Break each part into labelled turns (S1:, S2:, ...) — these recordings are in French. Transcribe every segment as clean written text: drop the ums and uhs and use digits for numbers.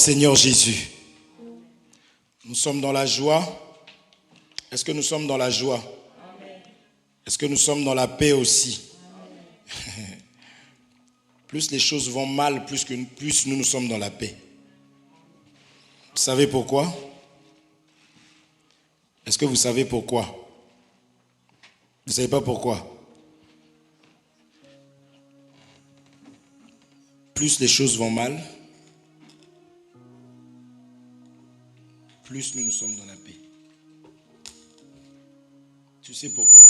S1: Seigneur Jésus, nous sommes dans la joie. Est-ce que nous sommes dans la joie? Est-ce que nous sommes dans la paix aussi? Plus les choses vont mal, plus nous sommes dans la paix. Vous savez pourquoi? Est-ce que vous savez pourquoi? Vous ne savez pas pourquoi? Plus les choses vont mal, plus nous sommes dans la paix. Tu sais pourquoi?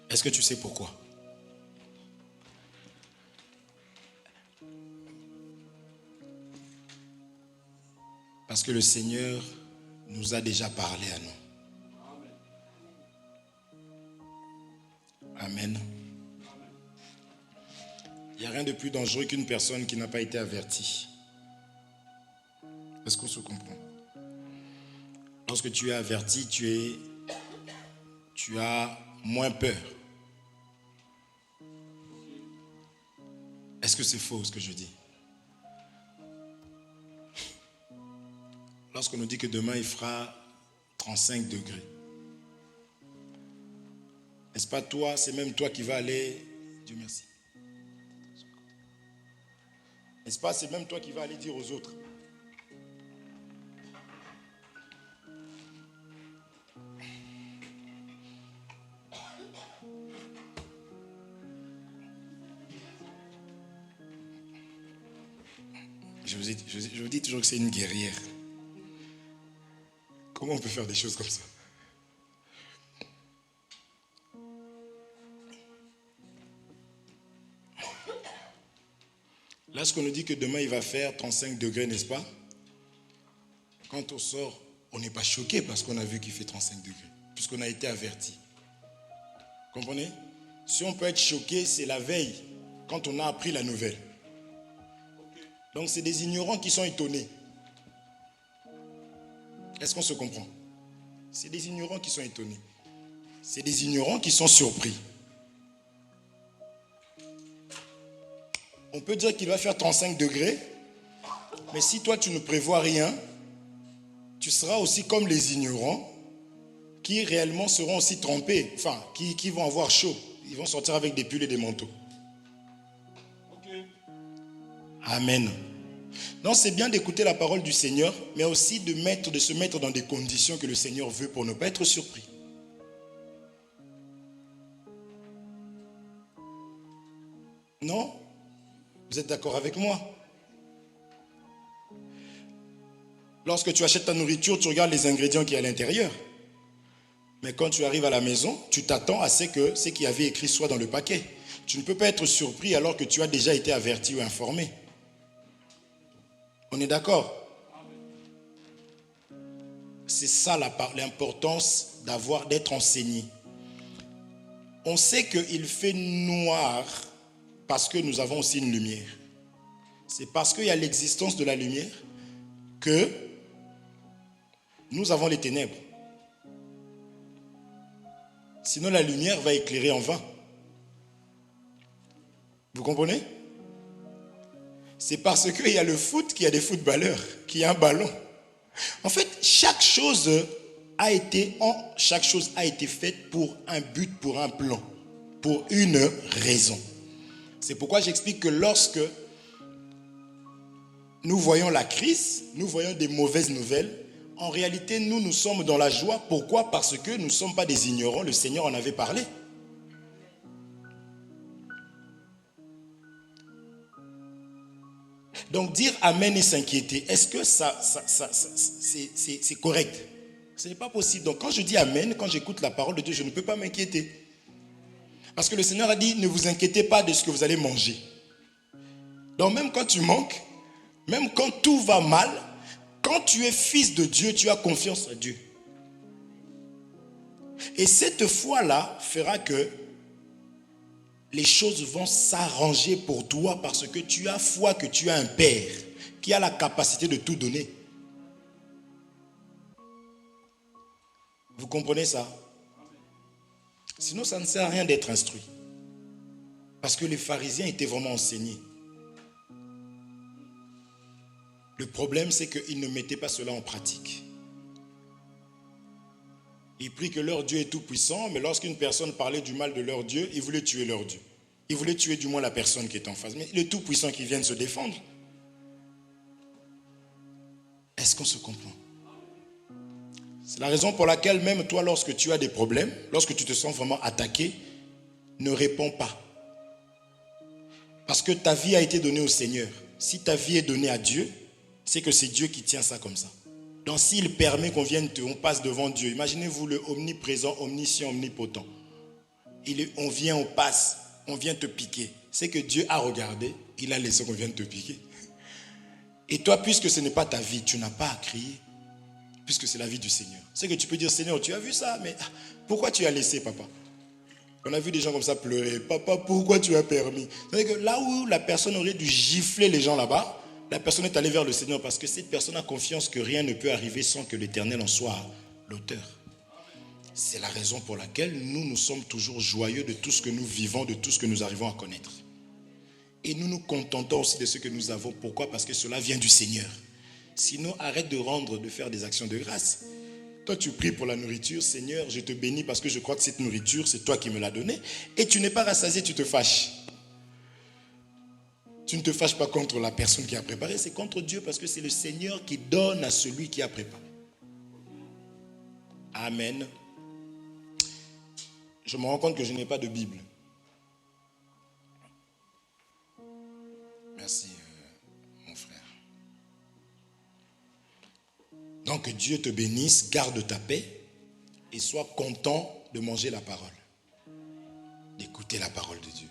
S1: Est-ce que tu sais pourquoi? Parce que le Seigneur nous a déjà parlé à nous. Amen. Il n'y a rien de plus dangereux qu'une personne qui n'a pas été avertie. Est-ce qu'on se comprend? Lorsque tu es averti, tu as moins peur. Est-ce que c'est faux ce que je dis? Lorsqu'on nous dit que demain il fera 35 degrés, n'est-ce pas toi, c'est même toi qui vas aller, Dieu merci. N'est-ce pas, c'est même toi qui vas aller dire aux autres. Je vous dis toujours que c'est une guerrière. Comment on peut faire des choses comme ça? Lorsqu'on nous dit que demain il va faire 35 degrés, n'est-ce pas? Quand on sort, on n'est pas choqué parce qu'on a vu qu'il fait 35 degrés, puisqu'on a été averti. Comprenez? Si on peut être choqué, c'est la veille, quand on a appris la nouvelle. Donc c'est des ignorants qui sont étonnés. Est-ce qu'on se comprend? C'est des ignorants qui sont étonnés. C'est des ignorants qui sont surpris. On peut dire qu'il va faire 35 degrés, mais si toi tu ne prévois rien, tu seras aussi comme les ignorants qui réellement seront aussi trempés, enfin, qui vont avoir chaud. Ils vont sortir avec des pulls et des manteaux. Amen. Donc c'est bien d'écouter la parole du Seigneur, mais aussi de se mettre dans des conditions que le Seigneur veut pour ne pas être surpris. Non? Vous êtes d'accord avec moi? Lorsque tu achètes ta nourriture, tu regardes les ingrédients qu'il y a à l'intérieur. Mais quand tu arrives à la maison, tu t'attends à ce que ce qui avait écrit soit dans le paquet. Tu ne peux pas être surpris alors que tu as déjà été averti ou informé. On est d'accord? C'est ça l'importance d'être enseigné. On sait qu'il fait noir parce que nous avons aussi une lumière. C'est parce qu'il y a l'existence de la lumière que nous avons les ténèbres. Sinon la lumière va éclairer en vain. Vous comprenez? C'est parce qu'il y a le foot qu'il y a des footballeurs, qu'il y a un ballon. En fait, chaque chose a été faite pour un but, pour un plan, pour une raison. C'est pourquoi j'explique que lorsque nous voyons la crise, nous voyons des mauvaises nouvelles, en réalité, nous sommes dans la joie. Pourquoi? Parce que nous ne sommes pas des ignorants, le Seigneur en avait parlé. Donc dire Amen et s'inquiéter, est-ce que c'est correct? Ce n'est pas possible. Donc quand je dis Amen, quand j'écoute la parole de Dieu, je ne peux pas m'inquiéter. Parce que le Seigneur a dit, ne vous inquiétez pas de ce que vous allez manger. Donc même quand tu manques, même quand tout va mal, quand tu es fils de Dieu, tu as confiance en Dieu. Et cette foi-là fera que les choses vont s'arranger pour toi parce que tu as foi que tu as un Père qui a la capacité de tout donner. Vous comprenez ça? Sinon, ça ne sert à rien d'être instruit. Parce que les pharisiens étaient vraiment enseignés. Le problème, c'est qu'ils ne mettaient pas cela en pratique. Ils prient que leur Dieu est tout puissant, mais lorsqu'une personne parlait du mal de leur Dieu, ils voulaient tuer leur Dieu. Ils voulaient tuer du moins la personne qui est en face. Mais le tout puissant qui vient de se défendre. Est-ce qu'on se comprend? C'est la raison pour laquelle même toi, lorsque tu as des problèmes, lorsque tu te sens vraiment attaqué, ne réponds pas. Parce que ta vie a été donnée au Seigneur. Si ta vie est donnée à Dieu, c'est que c'est Dieu qui tient ça comme ça. Donc s'il permet qu'on vienne, on passe devant Dieu. Imaginez-vous le omniprésent, omniscient, omnipotent. On vient, on passe, on vient te piquer. C'est que Dieu a regardé, il a laissé qu'on vienne te piquer. Et toi, puisque ce n'est pas ta vie, tu n'as pas à crier. Puisque c'est la vie du Seigneur. C'est que tu peux dire, Seigneur, tu as vu ça, mais pourquoi tu as laissé, papa? On a vu des gens comme ça pleurer. Papa, pourquoi tu as permis? C'est-à-dire que là où la personne aurait dû gifler les gens là-bas, la personne est allée vers le Seigneur parce que cette personne a confiance que rien ne peut arriver sans que l'Éternel en soit l'auteur. C'est la raison pour laquelle nous sommes toujours joyeux de tout ce que nous vivons, de tout ce que nous arrivons à connaître. Et nous nous contentons aussi de ce que nous avons. Pourquoi? Parce que cela vient du Seigneur. Sinon, arrête de faire des actions de grâce. Toi, tu pries pour la nourriture. Seigneur, je te bénis parce que je crois que cette nourriture, c'est toi qui me l'as donnée. Et tu n'es pas rassasié, tu te fâches. Tu ne te fâches pas contre la personne qui a préparé, c'est contre Dieu parce que c'est le Seigneur qui donne à celui qui a préparé. Amen. Je me rends compte que je n'ai pas de Bible. Merci, mon frère. Donc Dieu te bénisse, garde ta paix et sois content de manger la parole, d'écouter la parole de Dieu.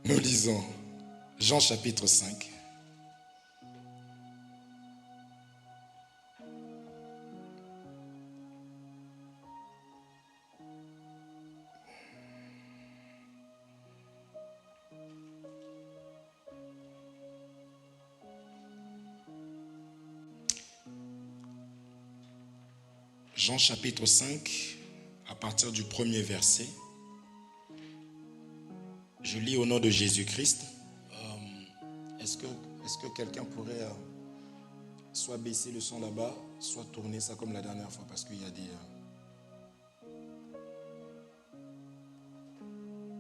S1: Nous lisons Jean chapitre 5. Jean chapitre 5, à partir du premier verset. Je lis au nom de Jésus-Christ. Est-ce que quelqu'un pourrait soit baisser le son là-bas, soit tourner ça comme la dernière fois, parce qu'il y a des...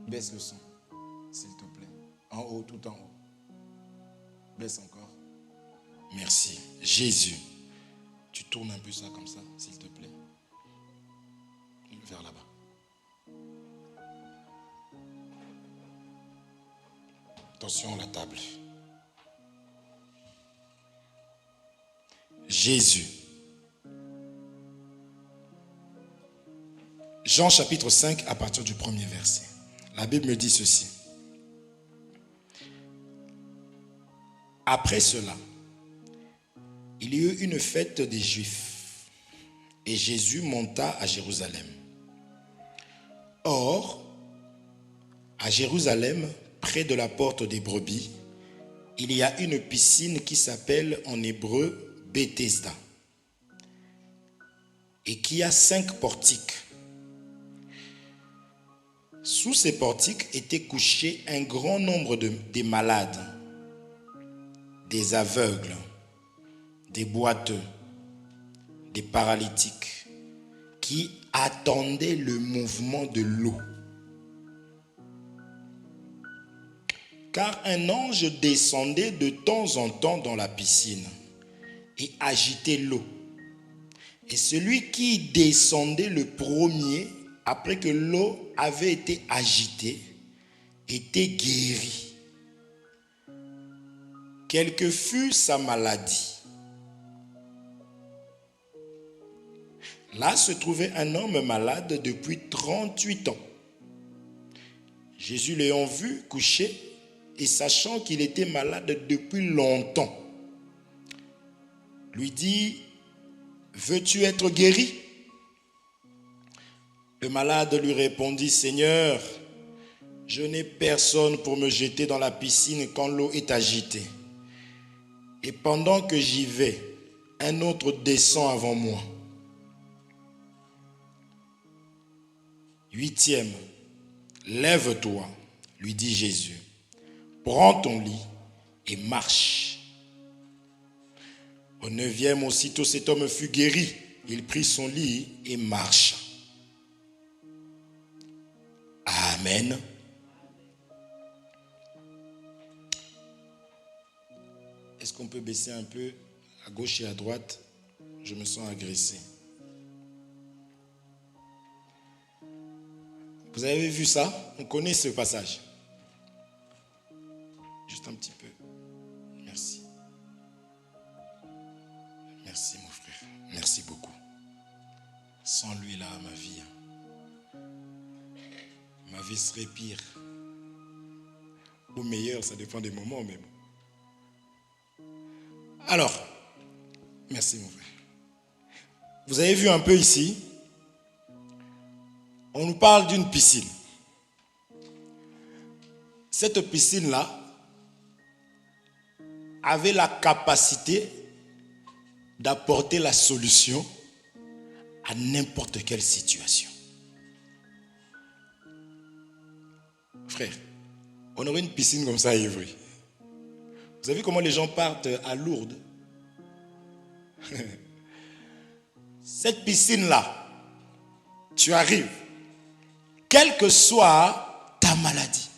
S1: Baisse le son, s'il te plaît. En haut, tout en haut. Baisse encore. Merci. Jésus. Tu tournes un peu ça comme ça, s'il te plaît. Vers là-bas. Attention à la table. Jésus. Jean chapitre 5 à partir du premier verset. La Bible me dit ceci. Après cela, il y eut une fête des Juifs et Jésus monta à Jérusalem. Or, à Jérusalem, près de la porte des brebis, il y a une piscine qui s'appelle en hébreu Bethesda et qui a 5 portiques. Sous ces portiques étaient couchés un grand nombre des malades, des aveugles, des boiteux, des paralytiques qui attendaient le mouvement de l'eau. Car un ange descendait de temps en temps dans la piscine et agitait l'eau. Et celui qui descendait le premier, après que l'eau avait été agitée, était guéri. Quelle que fût sa maladie. Là se trouvait un homme malade depuis 38 ans. Jésus l'ayant vu couché et sachant qu'il était malade depuis longtemps, lui dit, « Veux-tu être guéri ?» Le malade lui répondit, « Seigneur, je n'ai personne pour me jeter dans la piscine quand l'eau est agitée. Et pendant que j'y vais, un autre descend avant moi. » 8e, « Lève-toi, lui dit Jésus, prends ton lit et marche. Au 9e, aussitôt cet homme fut guéri. Il prit son lit et marcha. Amen. Est-ce qu'on peut baisser un peu à gauche et à droite? Je me sens agressé. Vous avez vu ça? On connaît ce passage. Juste un petit peu. Merci. Merci mon frère. Merci beaucoup. Sans lui là, ma vie serait pire. Ou meilleure, ça dépend des moments même. Alors, merci mon frère. Vous avez vu un peu ici, on nous parle d'une piscine. Cette piscine-là avait la capacité d'apporter la solution à n'importe quelle situation. Frère, on aurait une piscine comme ça à Évry. Vous avez vu comment les gens partent à Lourdes? Cette piscine-là, tu arrives, quelle que soit ta maladie.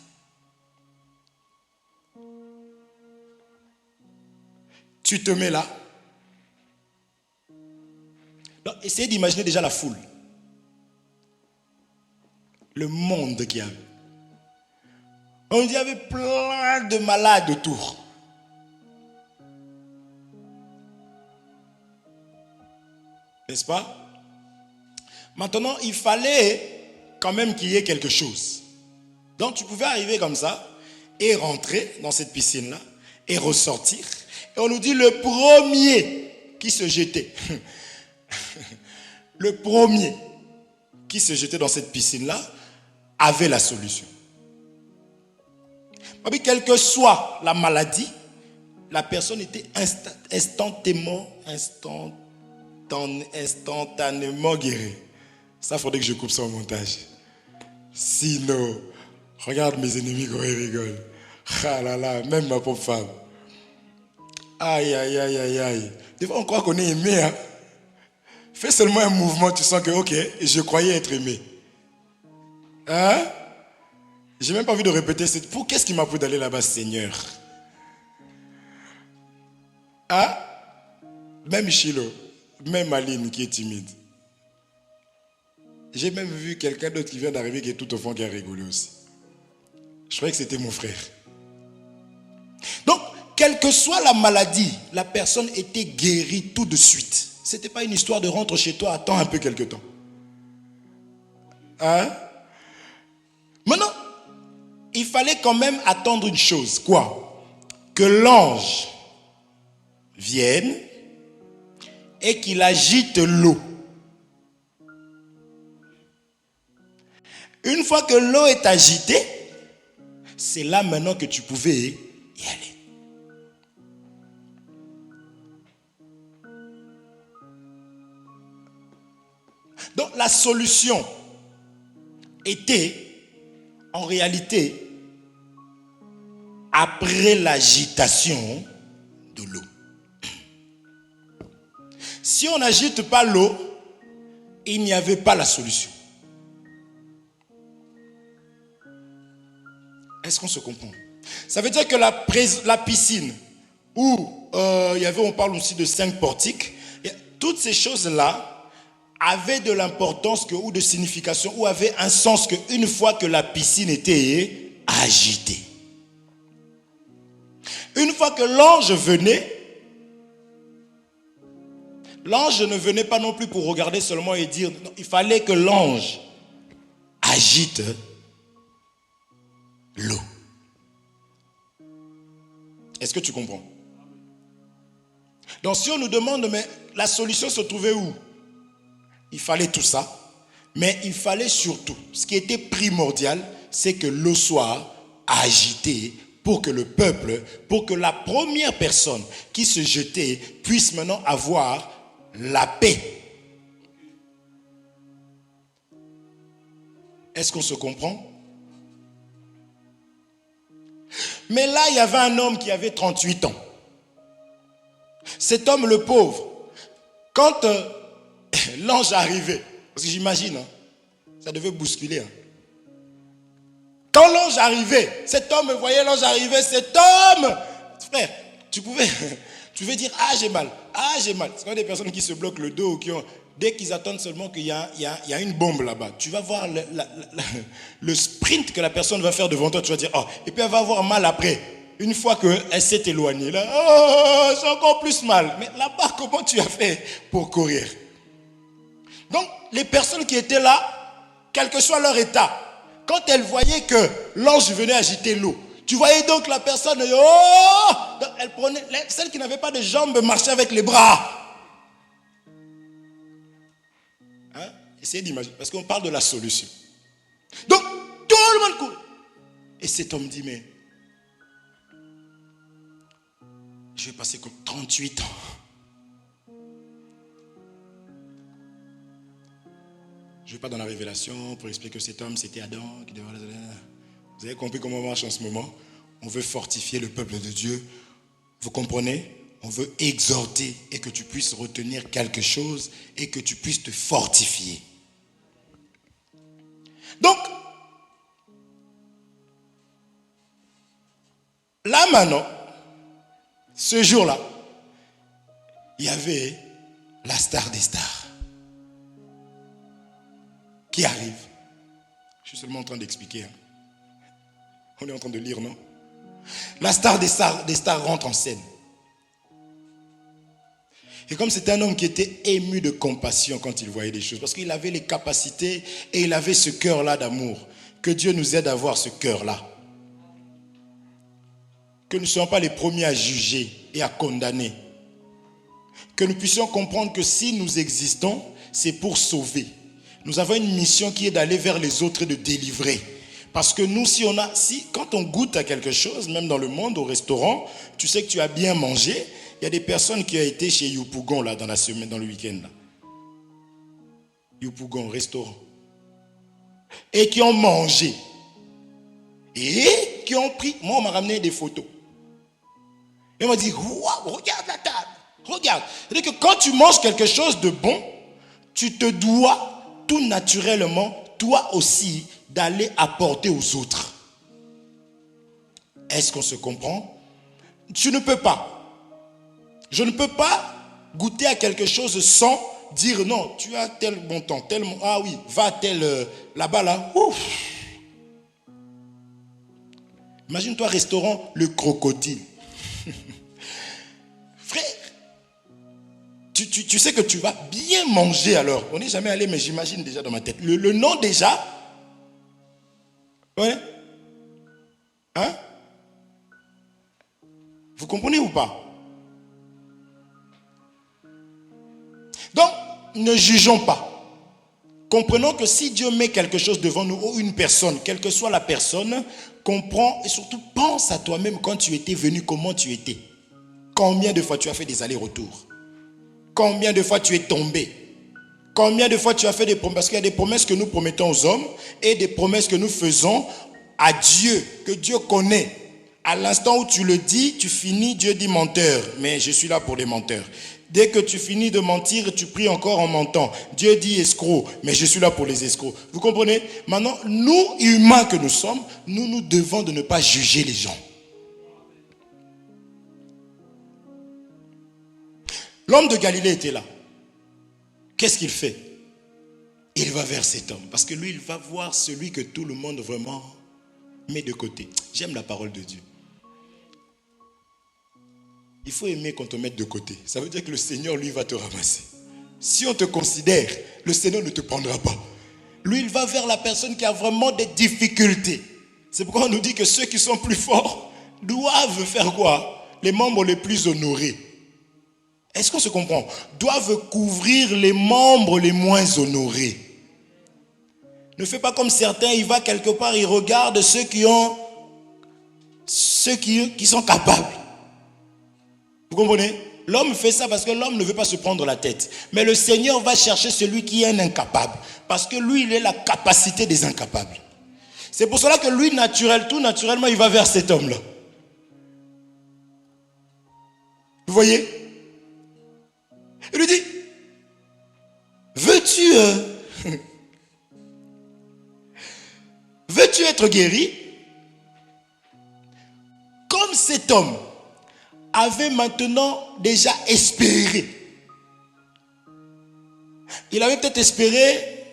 S1: Tu te mets là. Donc, essayez d'imaginer déjà la foule. Le monde qu'il y avait. On dit qu'il y avait plein de malades autour. N'est-ce pas? Maintenant, il fallait quand même qu'il y ait quelque chose. Donc, tu pouvais arriver comme ça et rentrer dans cette piscine-là et ressortir. Et on nous dit le premier qui se jetait. Le premier qui se jetait dans cette piscine-là avait la solution. Mais quelle que soit la maladie, la personne était instantanément guérie. Ça, il faudrait que je coupe ça au montage. Sinon, regarde mes ennemis quand ils rigolent. Ah là là, même ma pauvre femme. Aïe, aïe, aïe, aïe, aïe. Des fois, on croit qu'on est aimé. Hein? Fais seulement un mouvement, tu sens que, ok, je croyais être aimé. Hein? J'ai même pas envie de répéter. Pour qu'est-ce qui m'a pris d'aller là-bas, Seigneur? Hein? Même Chilo, même Aline qui est timide. J'ai même vu quelqu'un d'autre qui vient d'arriver qui est tout au fond qui a rigolé aussi. Je croyais que c'était mon frère. Donc, quelle que soit la maladie, la personne était guérie tout de suite. Ce n'était pas une histoire de rentre chez toi, attends un peu quelque temps. Hein? Maintenant, il fallait quand même attendre une chose. Quoi? Que l'ange vienne et qu'il agite l'eau. Une fois que l'eau est agitée, c'est là maintenant que tu pouvais y aller. Donc la solution était en réalité après l'agitation de l'eau. Si on n'agite pas l'eau, il n'y avait pas la solution. Est-ce qu'on se comprend? Ça veut dire que la piscine, où on parle aussi de 5 portiques, toutes ces choses-là avaient de l'importance ou de signification, ou avaient un sens qu'une fois que la piscine était agitée. Une fois que l'ange venait, l'ange ne venait pas non plus pour regarder seulement et dire, non, il fallait que l'ange agite l'eau. Est-ce que tu comprends? Donc si on nous demande, mais la solution se trouvait où? Il fallait tout ça, mais il fallait surtout, ce qui était primordial, c'est que l'eau soit agitée pour que le peuple, pour que la première personne qui se jetait puisse maintenant avoir la paix. Est-ce qu'on se comprend? Mais là, il y avait un homme qui avait 38 ans. Cet homme, le pauvre, quand l'ange arrivait, parce que j'imagine, hein, ça devait bousculer. Hein. Quand l'ange arrivait, cet homme voyait l'ange arriver, cet homme, frère, tu pouvais dire, ah j'ai mal. C'est comme des personnes qui se bloquent le dos, dès qu'ils attendent seulement qu'il y a une bombe là-bas, tu vas voir le sprint que la personne va faire devant toi, tu vas dire, oh, et puis elle va avoir mal après. Une fois qu'elle s'est éloignée, là, oh, c'est encore plus mal. Mais là-bas, comment tu as fait pour courir? Donc, les personnes qui étaient là, quel que soit leur état, quand elles voyaient que l'ange venait agiter l'eau, tu voyais donc la personne, oh, elle prenait, celle qui n'avait pas de jambes marchait avec les bras. Hein? Essayez d'imaginer, parce qu'on parle de la solution. Donc, tout le monde court. Et cet homme dit, mais je vais passer comme 38 ans. Je ne vais pas dans la révélation pour expliquer que cet homme, c'était Adam. Vous avez compris comment on marche en ce moment? On veut fortifier le peuple de Dieu. Vous comprenez? On veut exhorter et que tu puisses retenir quelque chose et que tu puisses te fortifier. Donc, là maintenant, ce jour-là, il y avait la star des stars qui arrive. Je suis seulement en train d'expliquer. Hein. On est en train de lire, non? La star des stars rentre en scène. Et comme c'était un homme qui était ému de compassion quand il voyait des choses, parce qu'il avait les capacités et il avait ce cœur-là d'amour. Que Dieu nous aide à avoir ce cœur-là. Que nous ne soyons pas les premiers à juger et à condamner. Que nous puissions comprendre que si nous existons, c'est pour sauver. Nous avons une mission qui est d'aller vers les autres et de délivrer. Parce que nous, quand on goûte à quelque chose, même dans le monde, au restaurant, tu sais que tu as bien mangé. Il y a des personnes qui ont été chez Yopougon là, dans la semaine, dans le week-end. Là. Yopougon, restaurant. Et qui ont mangé. Et qui ont pris... Moi, on m'a ramené des photos. Et on m'a dit, wow, regarde la table. Regarde. C'est-à-dire que quand tu manges quelque chose de bon, tu te dois tout naturellement, toi aussi, d'aller apporter aux autres. Est-ce qu'on se comprend? Tu ne peux pas. Je ne peux pas goûter à quelque chose sans dire non, tu as tel montant, tel... Ah oui, va tel... là-bas, là. Ouf. Imagine-toi, restaurant, le crocodile. Frère, tu sais que tu vas bien manger alors. On n'est jamais allé, mais j'imagine déjà dans ma tête. Le nom déjà. Ouais. Hein? Vous comprenez ou pas? Donc, ne jugeons pas. Comprenons que si Dieu met quelque chose devant nous, ou une personne, quelle que soit la personne, comprends et surtout pense à toi-même quand tu étais venu, comment tu étais. Combien de fois tu as fait des allers-retours? Combien de fois tu es tombé? Combien de fois tu as fait des promesses? Parce qu'il y a des promesses que nous promettons aux hommes et des promesses que nous faisons à Dieu, que Dieu connaît. À l'instant où tu le dis, tu finis, Dieu dit menteur. Mais je suis là pour les menteurs. Dès que tu finis de mentir, tu pries encore en mentant. Dieu dit escroc, mais je suis là pour les escrocs. Vous comprenez? Maintenant, nous, humains que nous sommes, nous devons de ne pas juger les gens. L'homme de Galilée était là. Qu'est-ce qu'il fait? Il va vers cet homme. Parce que lui, il va voir celui que tout le monde vraiment met de côté. J'aime la parole de Dieu. Il faut aimer qu'on te mette de côté. Ça veut dire que le Seigneur, lui, va te ramasser. Si on te considère, le Seigneur ne te prendra pas. Lui, il va vers la personne qui a vraiment des difficultés. C'est pourquoi on nous dit que ceux qui sont plus forts doivent faire quoi? Les membres les plus honorés. Est-ce qu'on se comprend? Doivent couvrir les membres les moins honorés. Ne fais pas comme certains, il va quelque part, il regarde ceux qui sont capables. Vous comprenez? L'homme fait ça parce que l'homme ne veut pas se prendre la tête. Mais le Seigneur va chercher celui qui est un incapable. Parce que lui, il est la capacité des incapables. C'est pour cela que lui, tout naturellement, il va vers cet homme-là. Vous voyez? Il lui dit, veux-tu veux-tu être guéri? Comme cet homme avait maintenant déjà espéré. Il avait peut-être espéré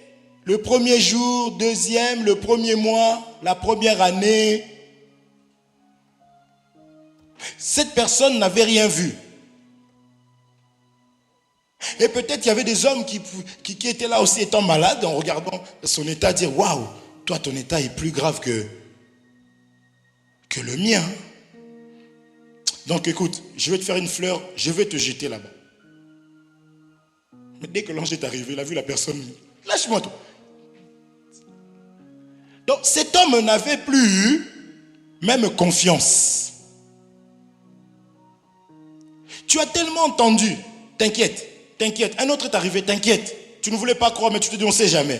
S1: le premier jour, deuxième, le premier mois, la première année. Cette personne n'avait rien vu. Et peut-être il y avait des hommes qui étaient là aussi étant malades en regardant son état, dire waouh, toi ton état est plus grave que le mien. Donc écoute, je vais te faire une fleur, je vais te jeter là-bas. Mais dès que l'ange est arrivé, il a vu la personne, lâche-moi toi. Donc cet homme n'avait plus eu même confiance. Tu as tellement entendu, t'inquiète. T'inquiète, un autre est arrivé, t'inquiète. Tu ne voulais pas croire, mais tu te dis, on ne sait jamais.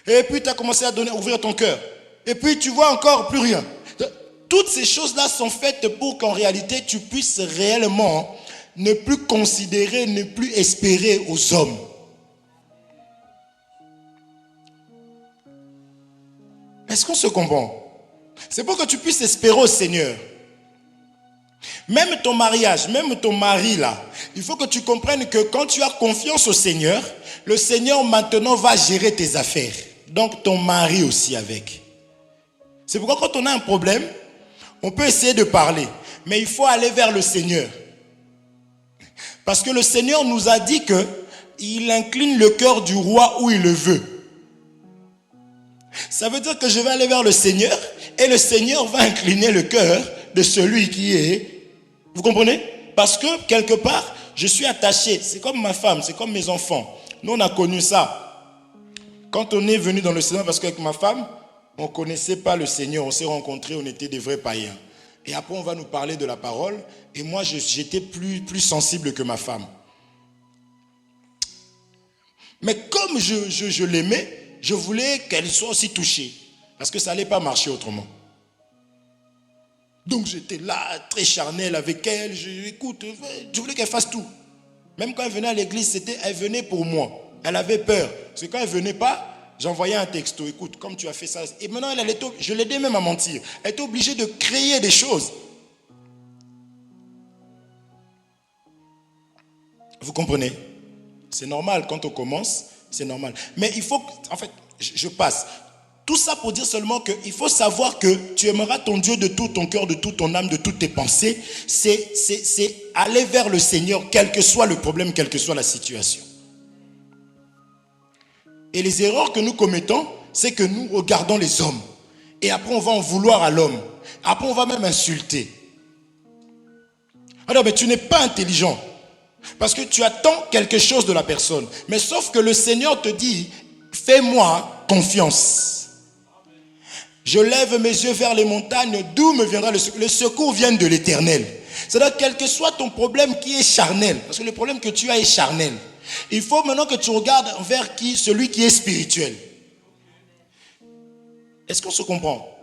S1: Et puis tu as commencé à ouvrir ton cœur. Et puis tu vois encore plus rien. Toutes ces choses-là sont faites pour qu'en réalité, tu puisses réellement ne plus considérer, ne plus espérer aux hommes. Est-ce qu'on se comprend? C'est pour que tu puisses espérer au Seigneur. Même ton mariage, même ton mari là, il faut que tu comprennes que quand tu as confiance au Seigneur, le Seigneur maintenant va gérer tes affaires. Donc ton mari aussi avec. C'est pourquoi quand on a un problème, on peut essayer de parler, mais il faut aller vers le Seigneur. Parce que le Seigneur nous a dit que il incline le cœur du roi où il le veut. Ça veut dire que je vais aller vers le Seigneur et le Seigneur va incliner le cœur de celui qui est... Vous comprenez? Parce que quelque part, je suis attaché. C'est comme ma femme, c'est comme mes enfants. Nous, on a connu ça. Quand on est venu dans le Seigneur, parce qu'avec ma femme, on ne connaissait pas le Seigneur. On s'est rencontrés, on était des vrais païens. Et après, on va nous parler de la parole. Et moi, j'étais plus sensible que ma femme. Mais comme je l'aimais, je voulais qu'elle soit aussi touchée. Parce que ça n'allait pas marcher autrement. Donc j'étais là, très charnel avec elle. Écoute, je voulais qu'elle fasse tout. Même quand elle venait à l'église, elle venait pour moi. Elle avait peur. Parce que quand elle ne venait pas, j'envoyais un texto. Écoute, comme tu as fait ça. Et maintenant, je l'aidais même à mentir. Elle était obligée de créer des choses. Vous comprenez? C'est normal quand on commence, c'est normal. Mais il faut, en fait, je passe. Tout ça pour dire seulement qu'il faut savoir que tu aimeras ton Dieu de tout ton cœur, de toute ton âme, de toutes tes pensées. C'est aller vers le Seigneur, quel que soit le problème, quelle que soit la situation. Et les erreurs que nous commettons, c'est que nous regardons les hommes. Et après, on va en vouloir à l'homme. Après, on va même insulter. Alors, mais tu n'es pas intelligent. Parce que tu attends quelque chose de la personne. Mais sauf que le Seigneur te dit, fais-moi confiance. Je lève mes yeux vers les montagnes, d'où me viendra le secours? Le secours vient de l'Éternel. C'est-à-dire, quel que soit ton problème qui est charnel, parce que le problème que tu as est charnel, il faut maintenant que tu regardes vers qui? Celui qui est spirituel. Est-ce qu'on se comprend?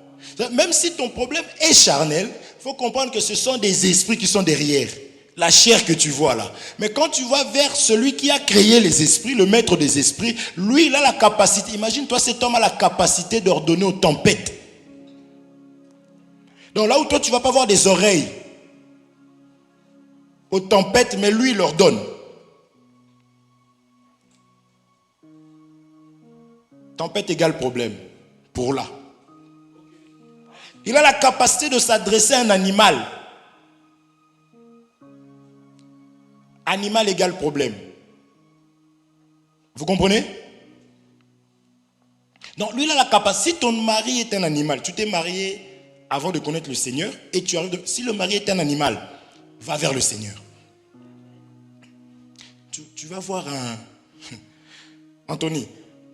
S1: Même si ton problème est charnel, il faut comprendre que ce sont des esprits qui sont derrière. La chair que tu vois là. Mais quand tu vas vers celui qui a créé les esprits, le maître des esprits, lui, il a la capacité. Imagine-toi, cet homme a la capacité d'ordonner aux tempêtes. Donc là où toi, tu ne vas pas avoir des oreilles aux tempêtes, mais lui, il leur donne. Tempête égale problème. Pour là. Il a la capacité de s'adresser à un animal. Animal égale problème. Vous comprenez? Donc lui, il a la capacité. Si ton mari est un animal, tu t'es marié avant de connaître le Seigneur, et tu arrives si le mari est un animal, va vers le Seigneur. Tu vas voir un... Anthony,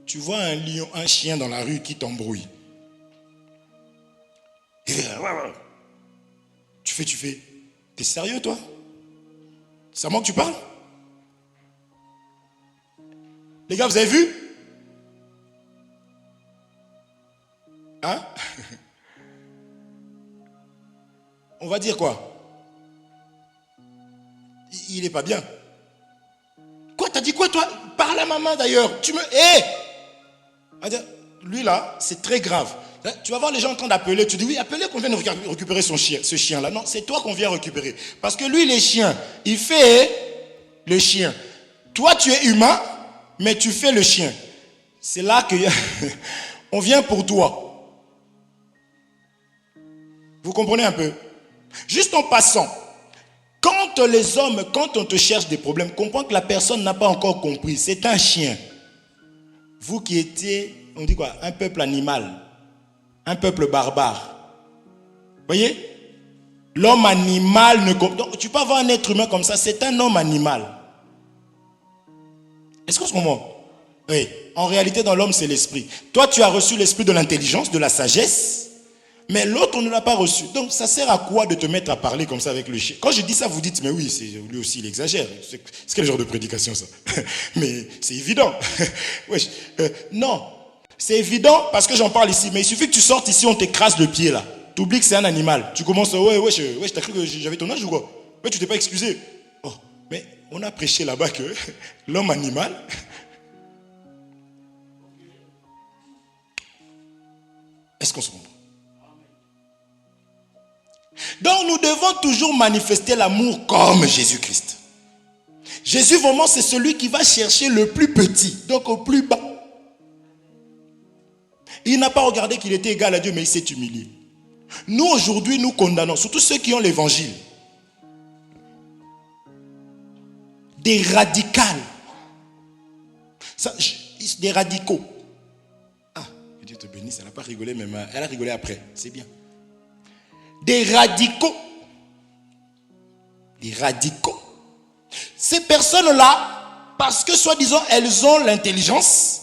S1: tu vois un lion, un chien dans la rue qui t'embrouille. Tu fais. T'es sérieux, toi? C'est à moi que tu parles? Les gars, vous avez vu? Hein? On va dire quoi? il n'est pas bien. Quoi, t'as dit quoi toi? Parle à maman d'ailleurs. Tu me... Hé! Lui là, c'est très grave. Tu vas voir les gens en train d'appeler. Tu dis oui, appelez qu'on vienne récupérer ce chien-là. Non, c'est toi qu'on vient récupérer. Parce que lui, les chiens, il fait le chien. Toi, tu es humain, mais tu fais le chien. C'est là que on vient pour toi. Vous comprenez un peu? Juste en passant, quand les hommes, quand on te cherche des problèmes, comprends que la personne n'a pas encore compris. C'est un chien. Vous qui étiez, on dit quoi? Un peuple animal. Un peuple barbare. Voyez? L'homme animal ne comprend. Tu peux avoir un être humain comme ça, c'est un homme animal. Est-ce qu'on se comprend? Oui. En réalité, dans l'homme, c'est l'esprit. Toi, tu as reçu l'esprit de l'intelligence, de la sagesse, mais l'autre, on ne l'a pas reçu. Donc, ça sert à quoi de te mettre à parler comme ça avec le chien? Quand je dis ça, vous dites, mais oui, lui aussi, il exagère. C'est quel genre de prédication, ça? Mais c'est évident. Wesh. Non. C'est évident parce que j'en parle ici. Mais il suffit que tu sortes ici, on t'écrase le pied, là. Tu oublies que c'est un animal. Tu commences, ouais, t'as cru que j'avais ton âge ou quoi? Ouais, tu t'es pas excusé. Oh, mais on a prêché là-bas que l'homme animal... Est-ce qu'on se comprend? Donc nous devons toujours manifester l'amour comme Jésus-Christ. Jésus vraiment c'est celui qui va chercher le plus petit, donc au plus bas. Il n'a pas regardé qu'il était égal à Dieu, mais il s'est humilié. Nous aujourd'hui nous condamnons, surtout ceux qui ont l'évangile, des radicales, des radicaux. Que Dieu te bénisse, elle n'a pas rigolé, mais elle a rigolé après, c'est bien. Des radicaux. Des radicaux. Ces personnes-là, parce que soi-disant elles ont l'intelligence,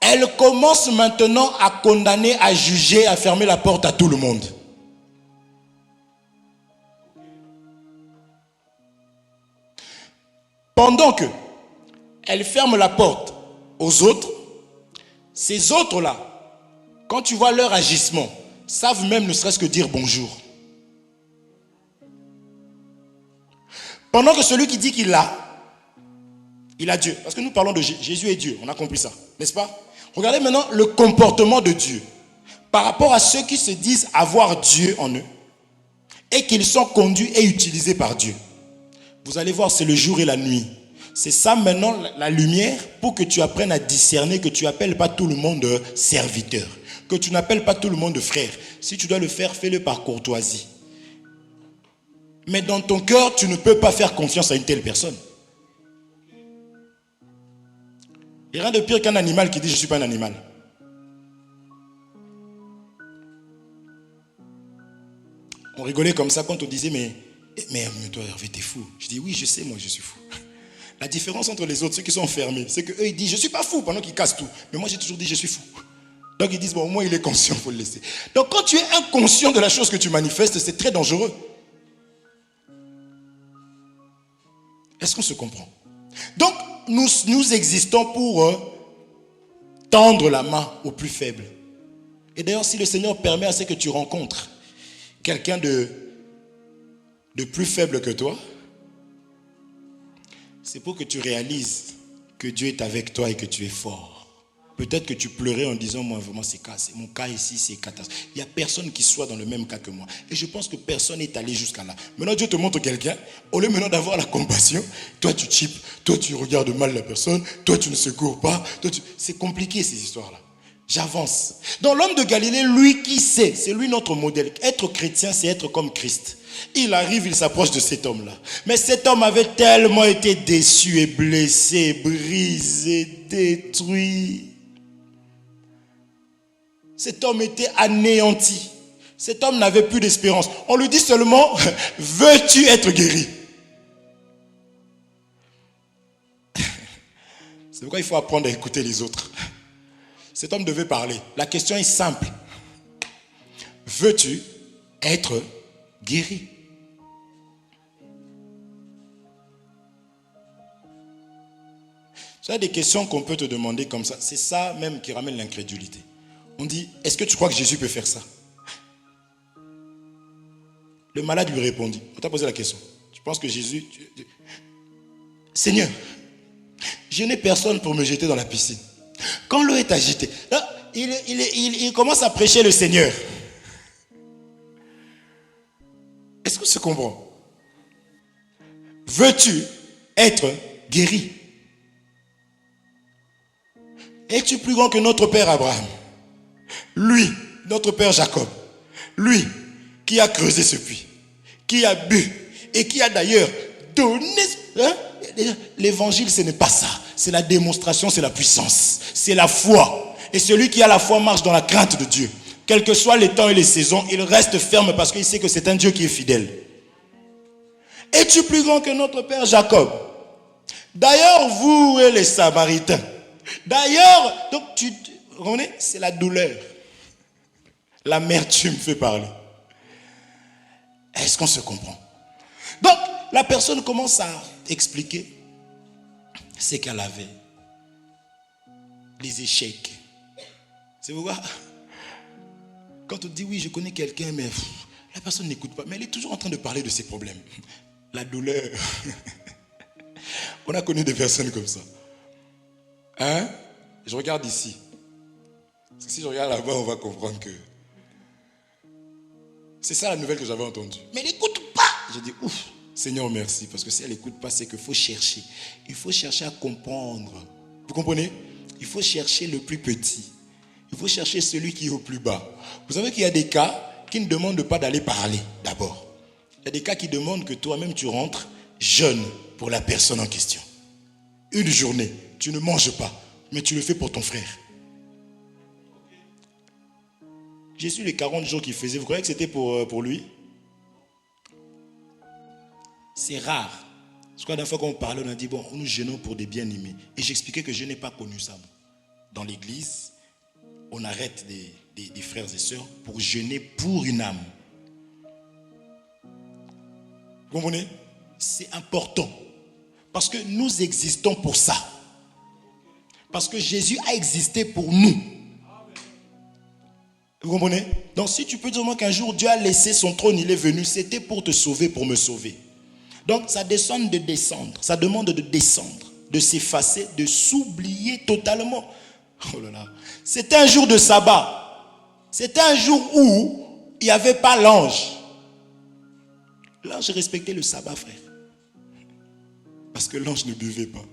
S1: elles commencent maintenant à condamner, à juger, à fermer la porte à tout le monde. Pendant que elles ferment la porte aux autres, ces autres-là, quand tu vois leur agissement, savent même ne serait-ce que dire bonjour. Pendant que celui qui dit qu'il l'a, il a Dieu. Parce que nous parlons de Jésus et Dieu, on a compris ça, n'est-ce pas? Regardez maintenant le comportement de Dieu par rapport à ceux qui se disent avoir Dieu en eux et qu'ils sont conduits et utilisés par Dieu. Vous allez voir, c'est le jour et la nuit. C'est ça maintenant la lumière pour que tu apprennes à discerner que tu n'appelles pas tout le monde serviteur, que tu n'appelles pas tout le monde frère. Si tu dois le faire, fais-le par courtoisie. Mais dans ton cœur, tu ne peux pas faire confiance à une telle personne. Il n'y a rien de pire qu'un animal qui dit « je ne suis pas un animal ». On rigolait comme ça quand on disait « mais toi Hervé, t'es fou ». Je dis « oui, je sais, moi je suis fou ». La différence entre les autres, ceux qui sont fermés, c'est qu'eux ils disent « je ne suis pas fou » pendant qu'ils cassent tout. Mais moi j'ai toujours dit « je suis fou ». Donc ils disent « bon, au moins il est conscient, il faut le laisser ». Donc quand tu es inconscient de la chose que tu manifestes, c'est très dangereux. Est-ce qu'on se comprend? Donc nous existons pour tendre la main aux plus faibles. Et d'ailleurs, si le Seigneur permet à ce que tu rencontres quelqu'un de plus faible que toi, c'est pour que tu réalises que Dieu est avec toi et que tu es fort. Peut-être que tu pleurais en disant, moi vraiment c'est mon cas ici c'est catastrophe. Il n'y a personne qui soit dans le même cas que moi. Et je pense que personne n'est allé jusqu'à là. Maintenant Dieu te montre quelqu'un, au lieu maintenant d'avoir la compassion, toi tu chipes, toi tu regardes mal la personne, toi tu ne secours pas. C'est compliqué ces histoires-là. J'avance. Dans l'homme de Galilée, lui qui sait, c'est lui notre modèle. Être chrétien, c'est être comme Christ. Il arrive, il s'approche de cet homme-là. Mais cet homme avait tellement été déçu et blessé, brisé, détruit. Cet homme était anéanti. Cet homme n'avait plus d'espérance. On lui dit seulement, veux-tu être guéri? C'est pourquoi il faut apprendre à écouter les autres. Cet homme devait parler. La question est simple. Veux-tu être guéri? C'est des questions qu'on peut te demander comme ça. C'est ça même qui ramène l'incrédulité. On dit, est-ce que tu crois que Jésus peut faire ça? Le malade lui répondit. On t'a posé la question. Tu penses que Jésus... Seigneur, je n'ai personne pour me jeter dans la piscine. Quand l'eau est agitée, là, il commence à prêcher le Seigneur. Est-ce que tu comprends? Veux-tu être guéri? Es-tu plus grand que notre père Abraham? Lui, notre père Jacob, lui qui a creusé ce puits, qui a bu et qui a d'ailleurs donné... L'évangile, ce n'est pas ça. C'est la démonstration, c'est la puissance, c'est la foi. Et celui qui a la foi marche dans la crainte de Dieu. Quels que soient les temps et les saisons, il reste ferme parce qu'il sait que c'est un Dieu qui est fidèle. Es-tu plus grand que notre père Jacob? D'ailleurs, vous et les Samaritains. D'ailleurs, donc c'est la douleur. L'amertume fait parler. Est-ce qu'on se comprend? Donc, la personne commence à expliquer ce qu'elle avait. Les échecs. C'est pourquoi, quand on dit oui, je connais quelqu'un, mais la personne n'écoute pas. Mais elle est toujours en train de parler de ses problèmes. La douleur. On a connu des personnes comme ça. Hein? Je regarde ici. Parce que si je regarde là-bas, on va comprendre que c'est ça la nouvelle que j'avais entendue. Mais elle n'écoute pas. J'ai dit, ouf, Seigneur, merci. Parce que si elle n'écoute pas, c'est qu'il faut chercher. Il faut chercher à comprendre. Vous comprenez? Il faut chercher le plus petit. Il faut chercher celui qui est au plus bas. Vous savez qu'il y a des cas qui ne demandent pas d'aller parler d'abord. Il y a des cas qui demandent que toi-même tu rentres jeûne pour la personne en question. Une journée, tu ne manges pas, mais tu le fais pour ton frère. Jésus, les 40 jours qu'il faisait, vous croyez que c'était pour lui? C'est rare. Parce que la dernière fois qu'on parlait, on a dit, bon, nous jeûnons pour des bien-aimés. Et j'expliquais que je n'ai pas connu ça. Dans l'église, on arrête des frères et sœurs pour jeûner pour une âme. Vous comprenez? C'est important. Parce que nous existons pour ça. Parce que Jésus a existé pour nous. Vous comprenez? Donc si tu peux dire moi qu'un jour Dieu a laissé son trône, il est venu, c'était pour te sauver, pour me sauver. Donc ça descend de descendre, ça demande de descendre, de s'effacer, de s'oublier totalement. Oh là là. C'était un jour de sabbat. C'était un jour où il n'y avait pas l'ange. L'ange respectait le sabbat, frère. Parce que l'ange ne buvait pas.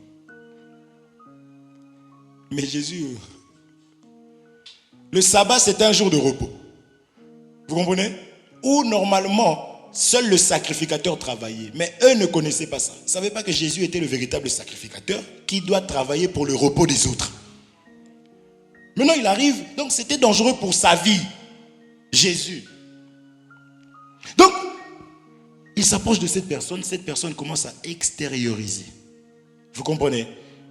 S1: Mais Jésus... Le sabbat, c'était un jour de repos. Vous comprenez? Où normalement, seul le sacrificateur travaillait. Mais eux ne connaissaient pas ça. Ils ne savaient pas que Jésus était le véritable sacrificateur qui doit travailler pour le repos des autres. Maintenant, il arrive. Donc, c'était dangereux pour sa vie. Jésus. Donc, il s'approche de cette personne. Cette personne commence à extérioriser. Vous comprenez?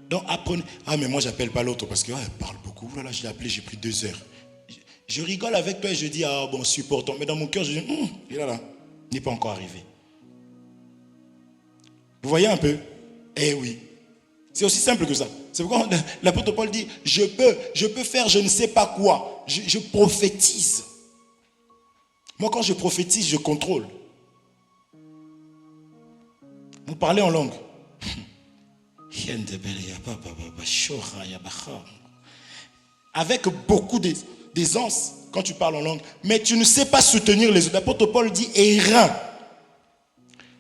S1: Donc, apprenez. Ah, mais moi, je n'appelle pas l'autre parce qu'elle parle beaucoup. Voilà, je l'ai appelé, j'ai pris 2 heures. Je rigole avec toi et je dis, ah bon, supportons. Mais dans mon cœur, je dis, il est là. Il n'est pas encore arrivé. Vous voyez un peu? Eh oui. C'est aussi simple que ça. C'est pourquoi l'apôtre Paul dit, je peux faire je ne sais pas quoi. Je prophétise. Moi, quand je prophétise, je contrôle. Vous parlez en langue. Avec beaucoup d'aisance quand tu parles en langue, mais tu ne sais pas soutenir les autres. L'apôtre Paul dit errant.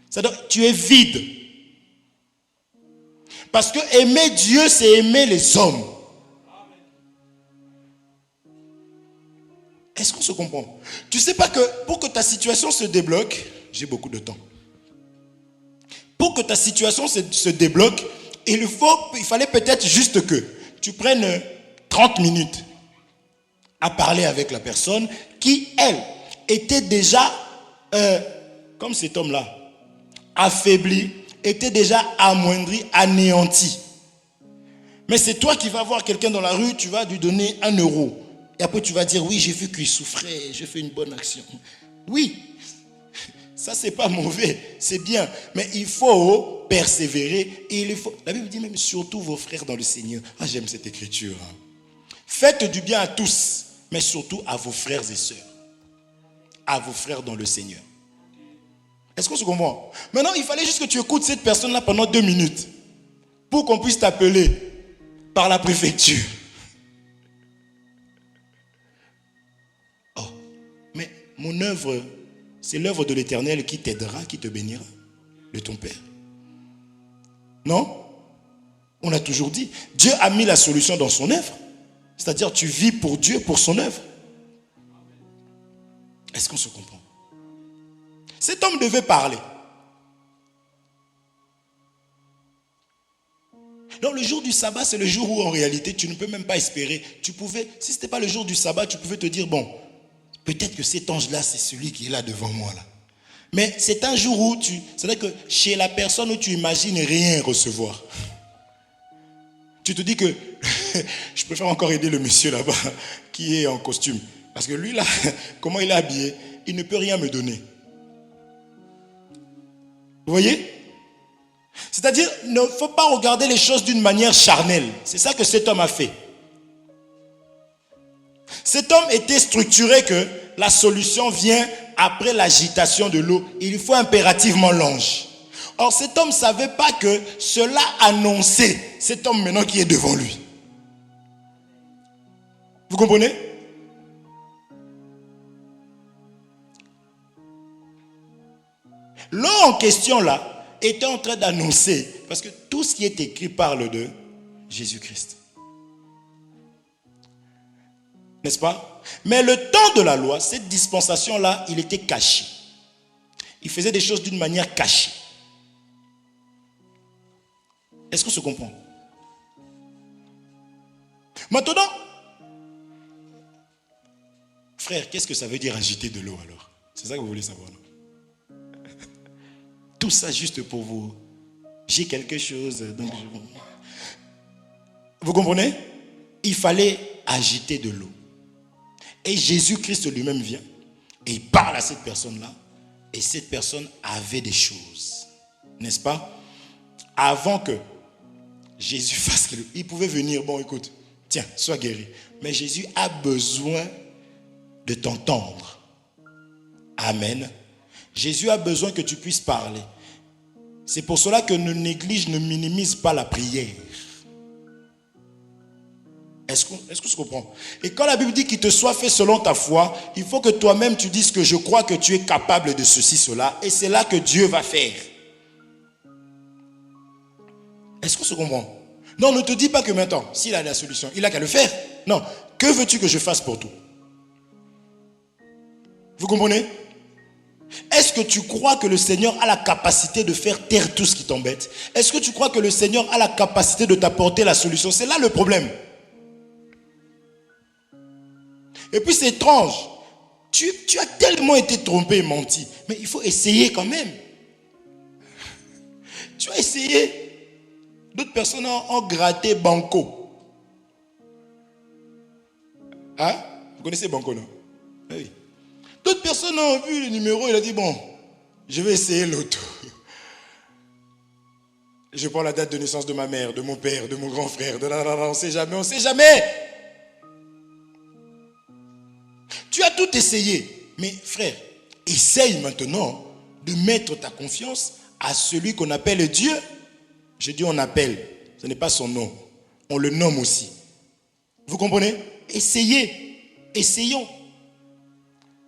S1: C'est-à-dire tu es vide. Parce que aimer Dieu, c'est aimer les hommes. Est-ce qu'on se comprend? Tu ne sais pas que pour que ta situation se débloque, j'ai beaucoup de temps. Pour que ta situation se débloque, il fallait peut-être juste que tu prennes 30 minutes à parler avec la personne qui, elle, était déjà, comme cet homme-là, affaibli, était déjà amoindri, anéanti. Mais c'est toi qui vas voir quelqu'un dans la rue, tu vas lui donner 1 euro. Et après tu vas dire, oui, j'ai vu qu'il souffrait, j'ai fait une bonne action. Oui, ça c'est pas mauvais, c'est bien. Mais il faut persévérer. Et la Bible dit même, surtout vos frères dans le Seigneur. Ah, j'aime cette écriture. Faites du bien à tous, mais surtout à vos frères et sœurs. À vos frères dans le Seigneur. Est-ce qu'on se comprend? Maintenant, il fallait juste que tu écoutes cette personne-là pendant 2 minutes. pour qu'on puisse t'appeler par la préfecture. Oh, mais mon œuvre, c'est l'œuvre de l'Éternel qui t'aidera, qui te bénira, de ton Père. Non? On a toujours dit, Dieu a mis la solution dans son œuvre. C'est-à-dire, tu vis pour Dieu, pour son œuvre. Est-ce qu'on se comprend? Cet homme devait parler. Donc le jour du sabbat, c'est le jour où en réalité, tu ne peux même pas espérer. Tu pouvais, si ce n'était pas le jour du sabbat, tu pouvais te dire, bon, peut-être que cet ange-là, c'est celui qui est là devant moi. Là. Mais c'est un jour où c'est-à-dire que chez la personne où tu imagines rien recevoir. Tu te dis que je préfère encore aider le monsieur là-bas qui est en costume. Parce que lui là, comment il est habillé, il ne peut rien me donner. Vous voyez? C'est-à-dire, il ne faut pas regarder les choses d'une manière charnelle. C'est ça que cet homme a fait. Cet homme était structuré que la solution vient après l'agitation de l'eau. Il faut impérativement l'ange. Or, cet homme ne savait pas que cela annonçait cet homme maintenant qui est devant lui. Vous comprenez? L'eau en question là était en train d'annoncer, parce que tout ce qui est écrit parle de Jésus-Christ. N'est-ce pas? Mais le temps de la loi, cette dispensation-là, il était caché. Il faisait des choses d'une manière cachée. Est-ce qu'on se comprend? Maintenant, frère, qu'est-ce que ça veut dire agiter de l'eau alors? C'est ça que vous voulez savoir, non? Tout ça juste pour vous. J'ai quelque chose, donc je... Vous comprenez? Il fallait agiter de l'eau. Et Jésus-Christ lui-même vient et il parle à cette personne-là. Et cette personne avait des choses. N'est-ce pas? Avant que Jésus fasse quelque chose, il pouvait venir, bon écoute, tiens, sois guéri. Mais Jésus a besoin de t'entendre. Amen. Jésus a besoin que tu puisses parler. C'est pour cela que ne néglige, ne minimise pas la prière. Est-ce que tu comprends? Et quand la Bible dit qu'il te soit fait selon ta foi, il faut que toi-même tu dises que je crois que tu es capable de ceci, cela. Et c'est là que Dieu va faire. Est-ce qu'on se comprend? Non, ne te dis pas que maintenant, s'il a la solution, il n'a qu'à le faire. Non. Que veux-tu que je fasse pour toi? Vous comprenez? Est-ce que tu crois que le Seigneur a la capacité de faire taire tout ce qui t'embête? Est-ce que tu crois que le Seigneur a la capacité de t'apporter la solution? C'est là le problème. Et puis c'est étrange. Tu as tellement été trompé et menti. Mais il faut essayer quand même. Tu as essayé. D'autres personnes ont gratté Banco. Hein? Vous connaissez Banco, non? Oui. D'autres personnes ont vu le numéro, il a dit, bon, je vais essayer l'auto. Je prends la date de naissance de ma mère, de mon père, de mon grand frère, on ne sait jamais, on ne sait jamais. Tu as tout essayé. Mais frère, essaye maintenant de mettre ta confiance à celui qu'on appelle Dieu. Je dis on appelle, ce n'est pas son nom. On le nomme aussi. Vous comprenez? Essayez. Essayons.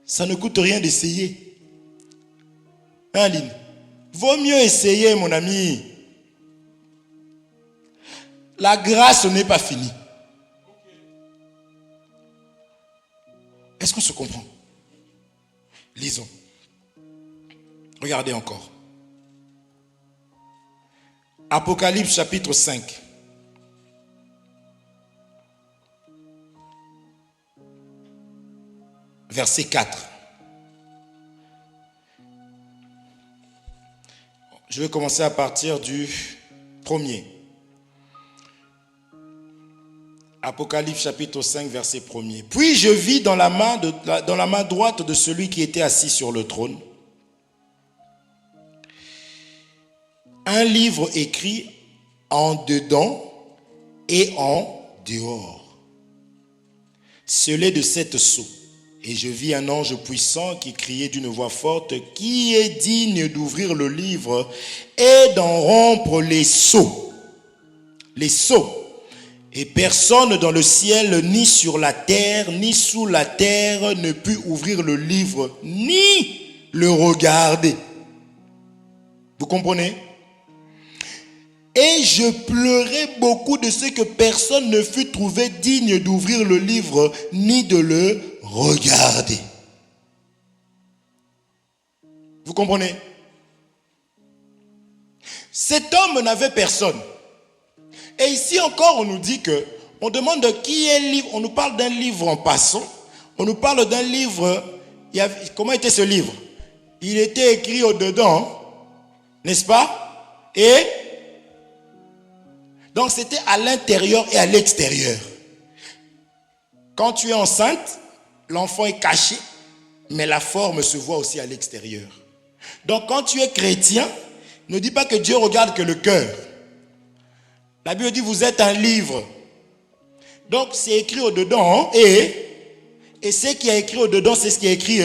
S1: Ça ne coûte rien d'essayer. Hein, Aline? Vaut mieux essayer, mon ami. La grâce n'est pas finie. Est-ce qu'on se comprend? Lisons. Regardez encore. Apocalypse chapitre 5. Verset 4. Je vais commencer à partir du premier. Apocalypse chapitre 5, verset 1er. Puis je vis dans la main droite de celui qui était assis sur le trône un livre écrit en dedans et en dehors, scellé de 7 sceaux. Et je vis un ange puissant qui criait d'une voix forte, qui est digne d'ouvrir le livre et d'en rompre les sceaux. les sceaux. Et personne dans le ciel, ni sur la terre, ni sous la terre ne put ouvrir le livre, ni le regarder. Vous comprenez? Et je pleurais beaucoup de ce que personne ne fut trouvé digne d'ouvrir le livre, ni de le regarder. Vous comprenez? Cet homme n'avait personne. Et ici encore, on nous dit que, on demande de qui est le livre. On nous parle d'un livre en passant. On nous parle d'un livre. Comment était ce livre? Il était écrit au-dedans, n'est-ce pas? Et donc c'était à l'intérieur et à l'extérieur. Quand tu es enceinte, l'enfant est caché, mais la forme se voit aussi à l'extérieur. Donc quand tu es chrétien, ne dis pas que Dieu regarde que le cœur. La Bible dit vous êtes un livre. Donc c'est écrit au-dedans et ce qui est écrit au-dedans, c'est ce qui est écrit.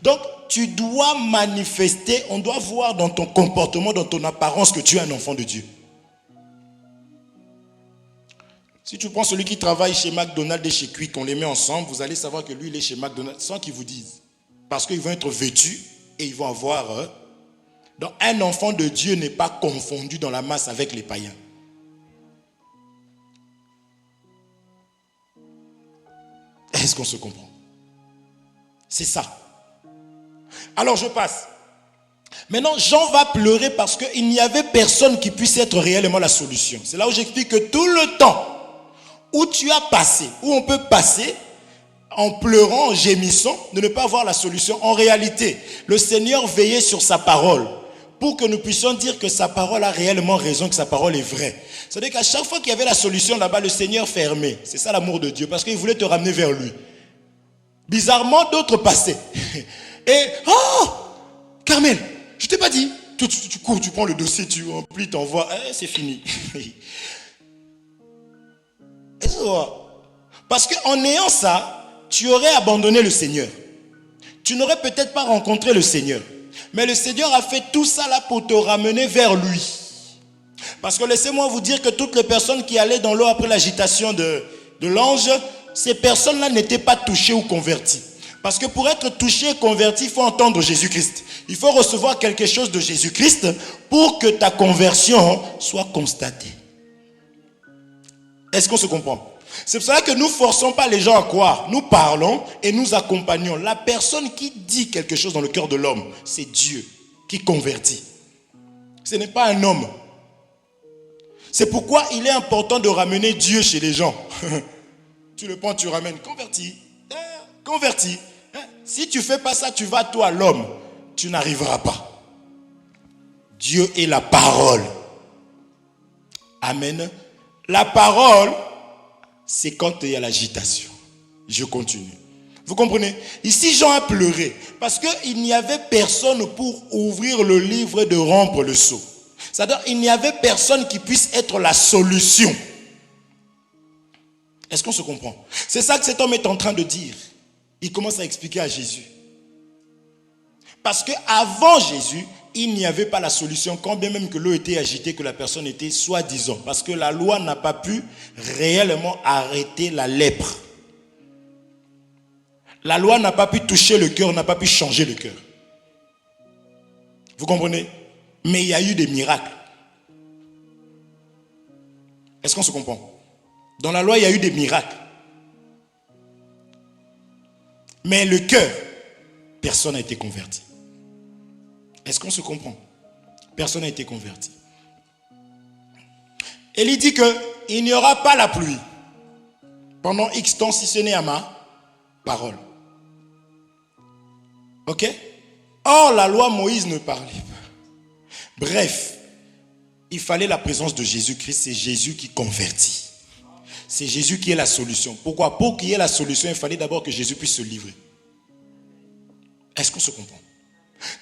S1: Donc tu dois manifester, on doit voir dans ton comportement, dans ton apparence que tu es un enfant de Dieu. Si tu prends celui qui travaille chez McDonald's et chez Quick, on les met ensemble, vous allez savoir que lui, il est chez McDonald's sans qu'ils vous disent. Parce qu'ils vont être vêtus et ils vont avoir... Donc un enfant de Dieu n'est pas confondu dans la masse avec les païens. Est-ce qu'on se comprend? C'est ça. Alors je passe. Maintenant, Jean va pleurer parce qu'il n'y avait personne qui puisse être réellement la solution. C'est là où j'explique que tout le temps où tu as passé, où on peut passer en pleurant, en gémissant, de ne pas avoir la solution. En réalité, le Seigneur veillait sur sa parole pour que nous puissions dire que sa parole a réellement raison, que sa parole est vraie. C'est-à-dire qu'à chaque fois qu'il y avait la solution là-bas, le Seigneur fermait. C'est ça l'amour de Dieu, parce qu'il voulait te ramener vers lui. Bizarrement, d'autres passaient. Et, oh, Carmel, je t'ai pas dit. Tu cours, tu prends le dossier, tu remplis, tu envoies. C'est fini. Parce qu'en ayant ça, tu aurais abandonné le Seigneur. Tu n'aurais peut-être pas rencontré le Seigneur. Mais le Seigneur a fait tout ça là pour te ramener vers lui. Parce que laissez-moi vous dire que toutes les personnes qui allaient dans l'eau après l'agitation de l'ange, ces personnes-là n'étaient pas touchées ou converties. Parce que pour être touché et converti, il faut entendre Jésus-Christ. Il faut recevoir quelque chose de Jésus-Christ pour que ta conversion soit constatée. Est-ce qu'on se comprend? C'est pour cela que nous ne forçons pas les gens à croire. Nous parlons et nous accompagnons. La personne qui dit quelque chose dans le cœur de l'homme, c'est Dieu qui convertit. Ce n'est pas un homme. C'est pourquoi il est important de ramener Dieu chez les gens. Tu le prends, tu ramènes. Converti. Converti. Si tu ne fais pas ça, tu vas toi l'homme. Tu n'arriveras pas. Dieu est la parole. Amen. La parole, c'est quand il y a l'agitation. Je continue. Vous comprenez? Ici, Jean a pleuré parce qu'il n'y avait personne pour ouvrir le livre et de rompre le sceau. C'est-à-dire qu'il n'y avait personne qui puisse être la solution. Est-ce qu'on se comprend? C'est ça que cet homme est en train de dire. Il commence à expliquer à Jésus. Parce qu'avant Jésus, il n'y avait pas la solution, quand bien même que l'eau était agitée, que la personne était soi-disant. Parce que la loi n'a pas pu réellement arrêter la lèpre. La loi n'a pas pu toucher le cœur, n'a pas pu changer le cœur. Vous comprenez? Mais il y a eu des miracles. Est-ce qu'on se comprend? Dans la loi, il y a eu des miracles. Mais le cœur, personne n'a été converti. Est-ce qu'on se comprend? Personne n'a été converti. Élie dit qu'il n'y aura pas la pluie pendant X temps si ce n'est à ma parole. Ok? Or, la loi Moïse ne parlait pas. Bref, il fallait la présence de Jésus-Christ. C'est Jésus qui convertit. C'est Jésus qui est la solution. Pourquoi? Pour qu'il y ait la solution, il fallait d'abord que Jésus puisse se livrer. Est-ce qu'on se comprend?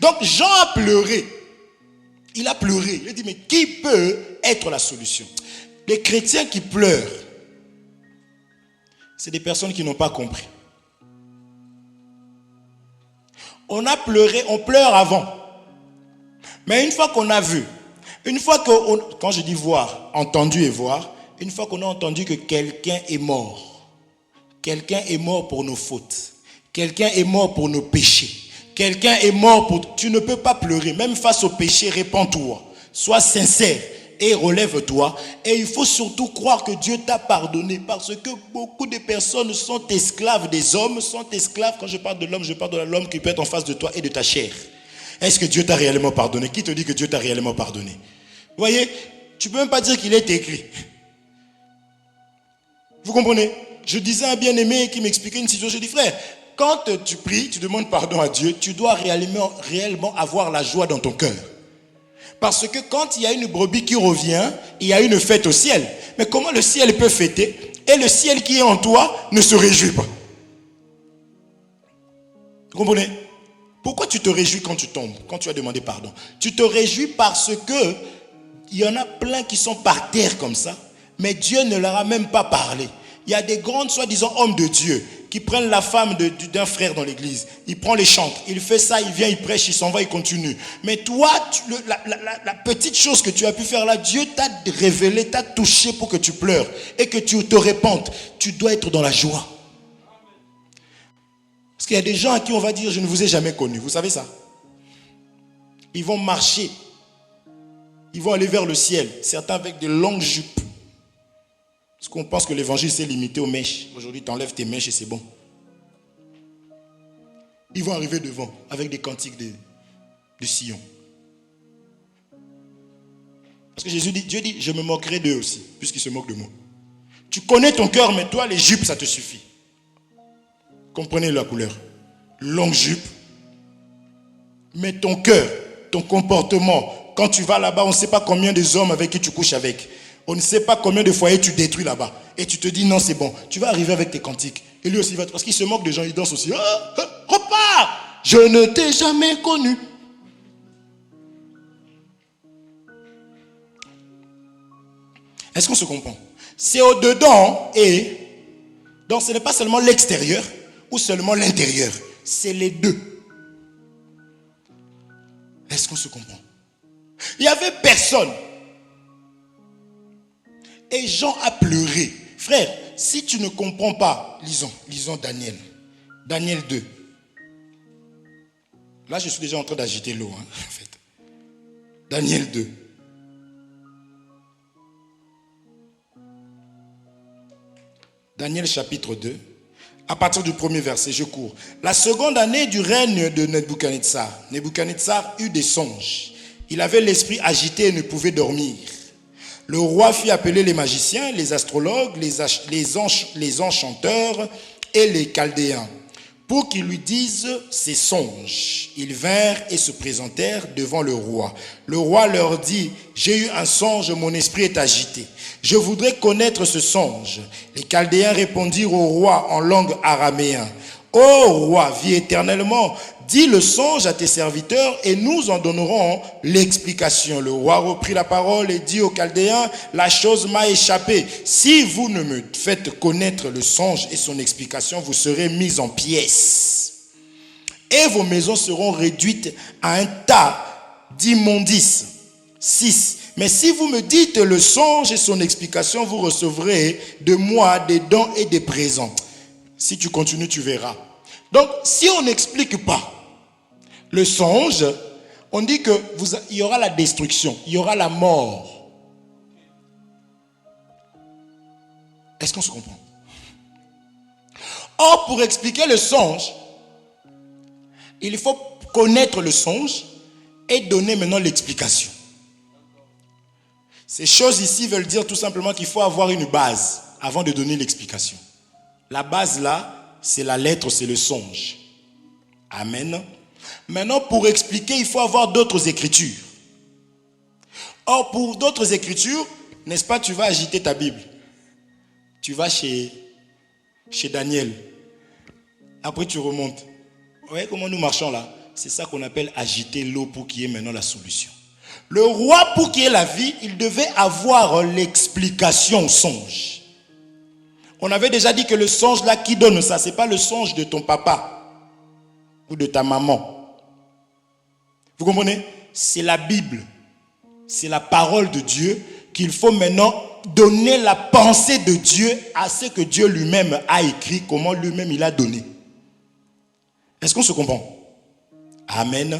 S1: Donc Jean a pleuré. Il a pleuré. Il a dit, mais qui peut être la solution? Les chrétiens qui pleurent, c'est des personnes qui n'ont pas compris. On a pleuré, on pleure avant. Mais une fois qu'on a vu, Une fois que, quand je dis voir, entendu et voir, une fois qu'on a entendu que quelqu'un est mort pour nos fautes, quelqu'un est mort pour nos péchés, quelqu'un est mort pour... Tu ne peux pas pleurer, même face au péché, répands-toi, sois sincère et relève-toi. Et il faut surtout croire que Dieu t'a pardonné, parce que beaucoup de personnes sont esclaves des hommes, sont esclaves, quand je parle de l'homme, je parle de l'homme qui peut être en face de toi et de ta chair. Est-ce que Dieu t'a réellement pardonné? Qui te dit que Dieu t'a réellement pardonné? Vous voyez, tu ne peux même pas dire qu'il est écrit. Vous comprenez? Je disais à un bien-aimé qui m'expliquait une situation, je dis frère, quand tu pries, tu demandes pardon à Dieu, tu dois réellement avoir la joie dans ton cœur. Parce que quand il y a une brebis qui revient, il y a une fête au ciel. Mais comment le ciel peut fêter et le ciel qui est en toi ne se réjouit pas? Vous comprenez? Pourquoi tu te réjouis quand tu tombes, quand tu as demandé pardon? Tu te réjouis parce que il y en a plein qui sont par terre comme ça, mais Dieu ne leur a même pas parlé. Il y a des grands soi-disant hommes de Dieu qui prennent la femme d'un frère dans l'église. Il prend les chante, il fait ça, il vient, il prêche, il s'en va, il continue. Mais toi, la petite chose que tu as pu faire là, Dieu t'a révélé, t'a touché pour que tu pleures et que tu te répandes. Tu dois être dans la joie. Parce qu'il y a des gens à qui on va dire, je ne vous ai jamais connu. Vous savez ça? Ils vont marcher. Ils vont aller vers le ciel. Certains avec de longues jupes. Parce qu'on pense que l'évangile c'est limité aux mèches. Aujourd'hui, tu enlèves tes mèches et c'est bon. Ils vont arriver devant avec des cantiques de Sion. Parce que Jésus dit, Dieu dit, je me moquerai d'eux aussi, puisqu'ils se moquent de moi. Tu connais ton cœur, mais toi, les jupes, ça te suffit. Comprenez la couleur. Longue jupe. Mais ton cœur, ton comportement, quand tu vas là-bas, on ne sait pas combien de hommes avec qui tu couches avec. On ne sait pas combien de foyers tu détruis là-bas. Et tu te dis, non, c'est bon. Tu vas arriver avec tes cantiques. Et lui aussi, parce qu'il se moque des gens, il danse aussi. Repars! Je ne t'ai jamais connu. Est-ce qu'on se comprend? C'est au-dedans et... Donc ce n'est pas seulement l'extérieur ou seulement l'intérieur. C'est les deux. Est-ce qu'on se comprend? Il n'y avait personne. Et Jean a pleuré. Frère, si tu ne comprends pas, lisons Daniel. Daniel 2. Là, je suis déjà en train d'agiter l'eau, en fait. Daniel 2. Daniel chapitre 2. À partir du premier verset, je cours. La seconde année du règne de Nebuchadnezzar. Nebuchadnezzar eut des songes. Il avait l'esprit agité et ne pouvait dormir. Le roi fit appeler les magiciens, les astrologues, les enchanteurs et les chaldéens pour qu'ils lui disent ses songes. Ils vinrent et se présentèrent devant le roi. Le roi leur dit, j'ai eu un songe, mon esprit est agité. Je voudrais connaître ce songe. Les chaldéens répondirent au roi en langue araméenne. Ô roi, vis éternellement, dis le songe à tes serviteurs et nous en donnerons l'explication. Le roi reprit la parole et dit aux Chaldéens, la chose m'a échappé. Si vous ne me faites connaître le songe et son explication, vous serez mis en pièces. Et vos maisons seront réduites à un tas d'immondices. 6. Mais si vous me dites le songe et son explication, vous recevrez de moi des dons et des présents. Si tu continues, tu verras. Donc, si on n'explique pas le songe, on dit que il y aura la destruction, il y aura la mort. Est-ce qu'on se comprend? Or, pour expliquer le songe, il faut connaître le songe et donner maintenant l'explication. Ces choses ici veulent dire tout simplement qu'il faut avoir une base avant de donner l'explication. La base là, c'est la lettre, c'est le songe. Amen. Maintenant, pour expliquer, il faut avoir d'autres écritures. Or, pour d'autres écritures, n'est-ce pas, tu vas agiter ta Bible. Tu vas chez Daniel. Après, tu remontes. Vous voyez comment nous marchons là? C'est ça qu'on appelle agiter l'eau pour qu'il y ait maintenant la solution. Le roi, pour qu'il y ait la vie, il devait avoir l'explication au songe. On avait déjà dit que le songe là qui donne ça, ce n'est pas le songe de ton papa ou de ta maman. Vous comprenez? C'est la Bible. C'est la parole de Dieu qu'il faut maintenant donner la pensée de Dieu à ce que Dieu lui-même a écrit, comment lui-même il a donné. Est-ce qu'on se comprend? Amen.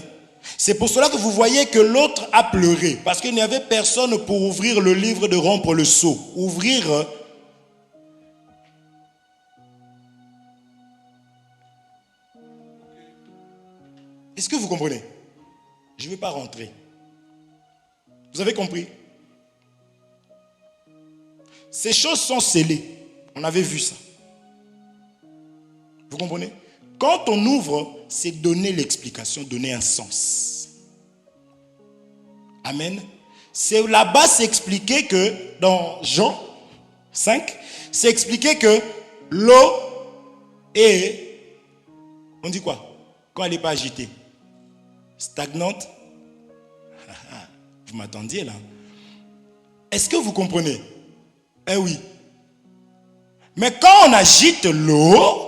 S1: C'est pour cela que vous voyez que l'autre a pleuré, parce qu'il n'y avait personne pour ouvrir le livre, de rompre le sceau. Ouvrir. Est-ce que vous comprenez? Je ne vais pas rentrer. Vous avez compris? Ces choses sont scellées. On avait vu ça. Vous comprenez? Quand on ouvre, c'est donner l'explication, donner un sens. Amen. C'est là-bas, c'est expliqué que, dans Jean 5, c'est expliqué que l'eau est, on dit quoi? Quand elle n'est pas agitée, stagnante. Vous m'attendiez là. Est-ce que vous comprenez? Eh oui. Mais quand on agite l'eau,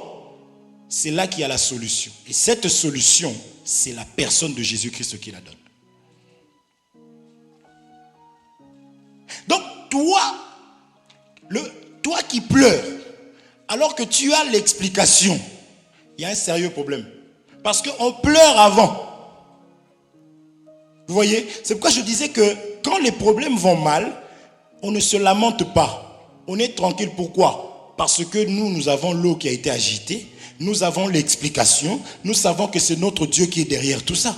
S1: c'est là qu'il y a la solution. Et cette solution, c'est la personne de Jésus-Christ qui la donne. Donc, toi qui pleures, alors que tu as l'explication, il y a un sérieux problème. Parce qu'on pleure avant. Vous voyez? C'est pourquoi je disais que quand les problèmes vont mal, on ne se lamente pas. On est tranquille. Pourquoi? Parce que nous avons l'eau qui a été agitée. Nous avons l'explication. Nous savons que c'est notre Dieu qui est derrière tout ça.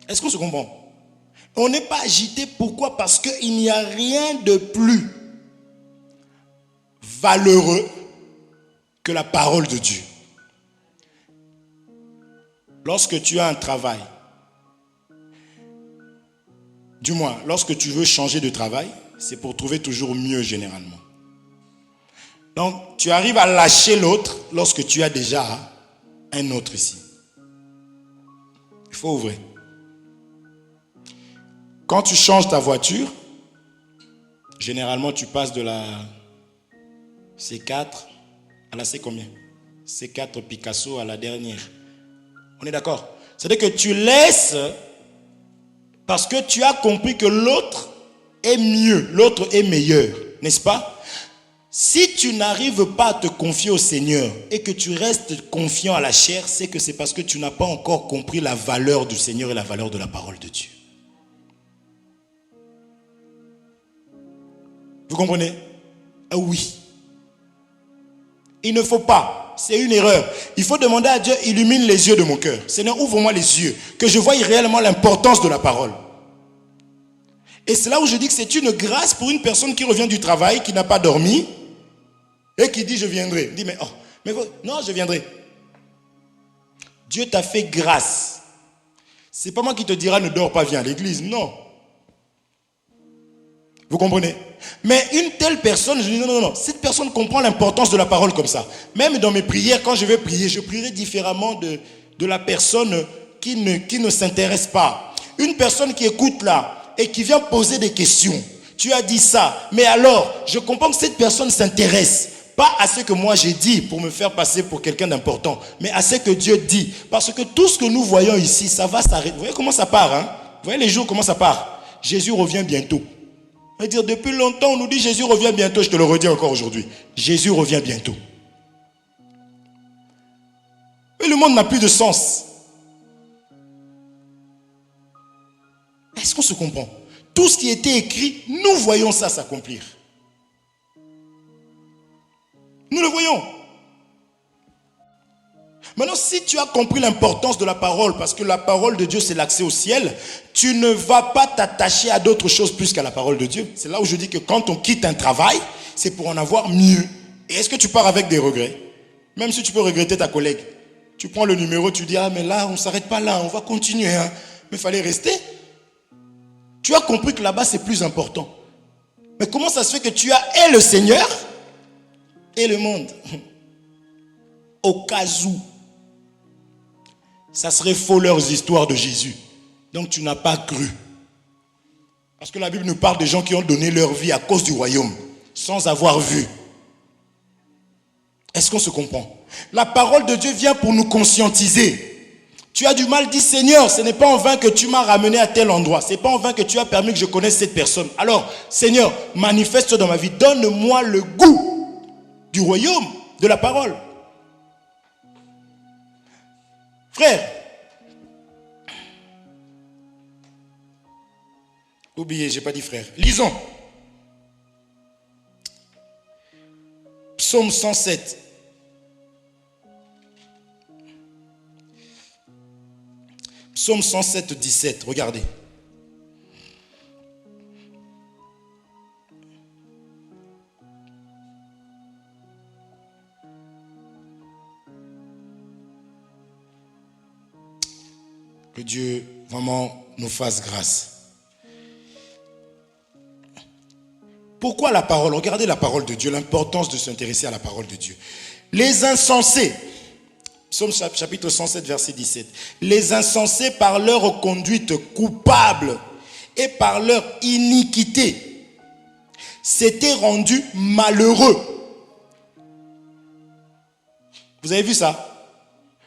S1: Est-ce qu'on se comprend? On n'est pas agité. Pourquoi? Parce qu'il n'y a rien de plus valeureux que la parole de Dieu. Lorsque tu as un travail, du moins, lorsque tu veux changer de travail, c'est pour trouver toujours mieux généralement. Donc, tu arrives à lâcher l'autre lorsque tu as déjà un autre ici. Il faut ouvrir. Quand tu changes ta voiture, généralement, tu passes de la C4 à la C combien? C4 Picasso à la dernière. On est d'accord? C'est-à-dire que tu laisses parce que tu as compris que l'autre est mieux, l'autre est meilleur, n'est-ce pas? Si tu n'arrives pas à te confier au Seigneur et que tu restes confiant à la chair, c'est que c'est parce que tu n'as pas encore compris la valeur du Seigneur et la valeur de la parole de Dieu. Vous comprenez? Ah oui. Il ne faut pas. C'est une erreur. Il faut demander à Dieu, illumine les yeux de mon cœur. Seigneur, ouvre-moi les yeux, que je voie réellement l'importance de la parole. Et c'est là où je dis que c'est une grâce pour une personne qui revient du travail, qui n'a pas dormi, et qui dit je viendrai. Dit mais non, je viendrai. Dieu t'a fait grâce. C'est pas moi qui te dira ne dors pas, viens à l'église. Non. Vous comprenez? Mais une telle personne, je dis non. Cette personne comprend l'importance de la parole comme ça. Même dans mes prières, quand je vais prier, je prierai différemment de la personne qui ne s'intéresse pas. Une personne qui écoute là et qui vient poser des questions. Tu as dit ça, mais alors, je comprends que cette personne s'intéresse. Pas à ce que moi j'ai dit pour me faire passer pour quelqu'un d'important, mais à ce que Dieu dit. Parce que tout ce que nous voyons ici, ça va s'arrêter. Vous voyez comment ça part, hein? Vous voyez les jours comment ça part? Jésus revient bientôt. Dire depuis longtemps on nous dit Jésus revient bientôt, je te le redis encore aujourd'hui. Jésus revient bientôt. Mais le monde n'a plus de sens. Est-ce qu'on se comprend? Tout ce qui était écrit, nous voyons ça s'accomplir. Nous le voyons. Maintenant, si tu as compris l'importance de la parole, parce que la parole de Dieu, c'est l'accès au ciel, tu ne vas pas t'attacher à d'autres choses plus qu'à la parole de Dieu. C'est là où je dis que quand on quitte un travail, c'est pour en avoir mieux. Et est-ce que tu pars avec des regrets? Même si tu peux regretter ta collègue. Tu prends le numéro, tu dis, ah mais là, on ne s'arrête pas là, on va continuer. Hein. Mais il fallait rester. Tu as compris que là-bas, c'est plus important. Mais comment ça se fait que tu as et le Seigneur et le monde? Au cas où. Ça serait faux leurs histoires de Jésus. Donc tu n'as pas cru. Parce que la Bible nous parle des gens qui ont donné leur vie à cause du royaume, sans avoir vu. Est-ce qu'on se comprend? La parole de Dieu vient pour nous conscientiser. Tu as du mal, dis Seigneur, ce n'est pas en vain que tu m'as ramené à tel endroit. Ce n'est pas en vain que tu as permis que je connaisse cette personne. Alors, Seigneur, manifeste dans ma vie. Donne-moi le goût du royaume, de la parole. Frère, oubliez, je n'ai pas dit frère. Lisons. Psaume 107. Psaume 107, 17. Regardez. Que Dieu vraiment nous fasse grâce. Pourquoi la parole? Regardez la parole de Dieu, l'importance de s'intéresser à la parole de Dieu. Les insensés, Psaume chapitre 107, verset 17. Les insensés par leur conduite coupable et par leur iniquité s'étaient rendus malheureux. Vous avez vu ça?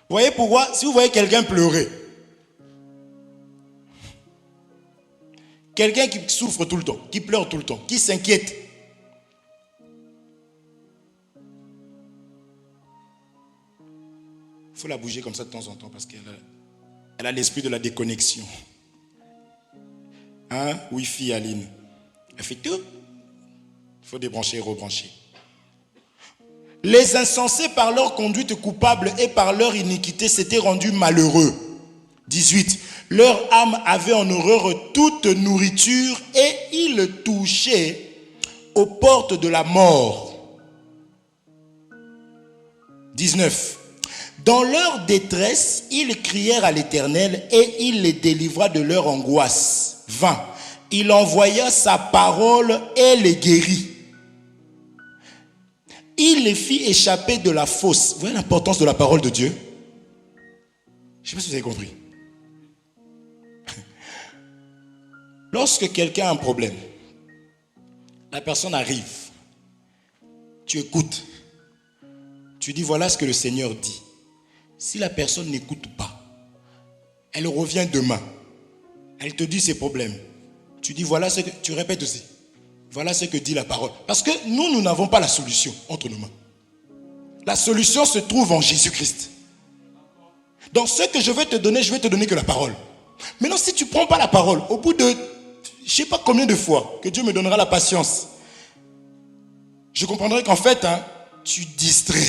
S1: Vous voyez pourquoi? Si vous voyez quelqu'un pleurer, quelqu'un qui souffre tout le temps, qui pleure tout le temps, qui s'inquiète. Il faut la bouger comme ça de temps en temps parce qu'elle a l'esprit de la déconnexion. Hein? Wi-Fi, Aline. Elle fait tout. Il faut débrancher et rebrancher. Les insensés par leur conduite coupable et par leur iniquité s'étaient rendus malheureux. 18. Leur âme avait en horreur toute nourriture et ils touchaient aux portes de la mort. 19. Dans leur détresse, ils crièrent à l'Éternel et il les délivra de leur angoisse. 20. Il envoya sa parole et les guérit. Il les fit échapper de la fosse. Vous voyez l'importance de la parole de Dieu? Je ne sais pas si vous avez compris. Lorsque quelqu'un a un problème, la personne arrive, tu écoutes, tu dis voilà ce que le Seigneur dit. Si la personne n'écoute pas, elle revient demain, elle te dit ses problèmes. Tu dis voilà ce que, tu répètes aussi, voilà ce que dit la parole. Parce que nous n'avons pas la solution entre nos mains. La solution se trouve en Jésus-Christ. Dans ce que je vais te donner, je vais te donner que la parole. Maintenant, si tu ne prends pas la parole, au bout de, je ne sais pas combien de fois que Dieu me donnera la patience, je comprendrai qu'en fait, tu distrais.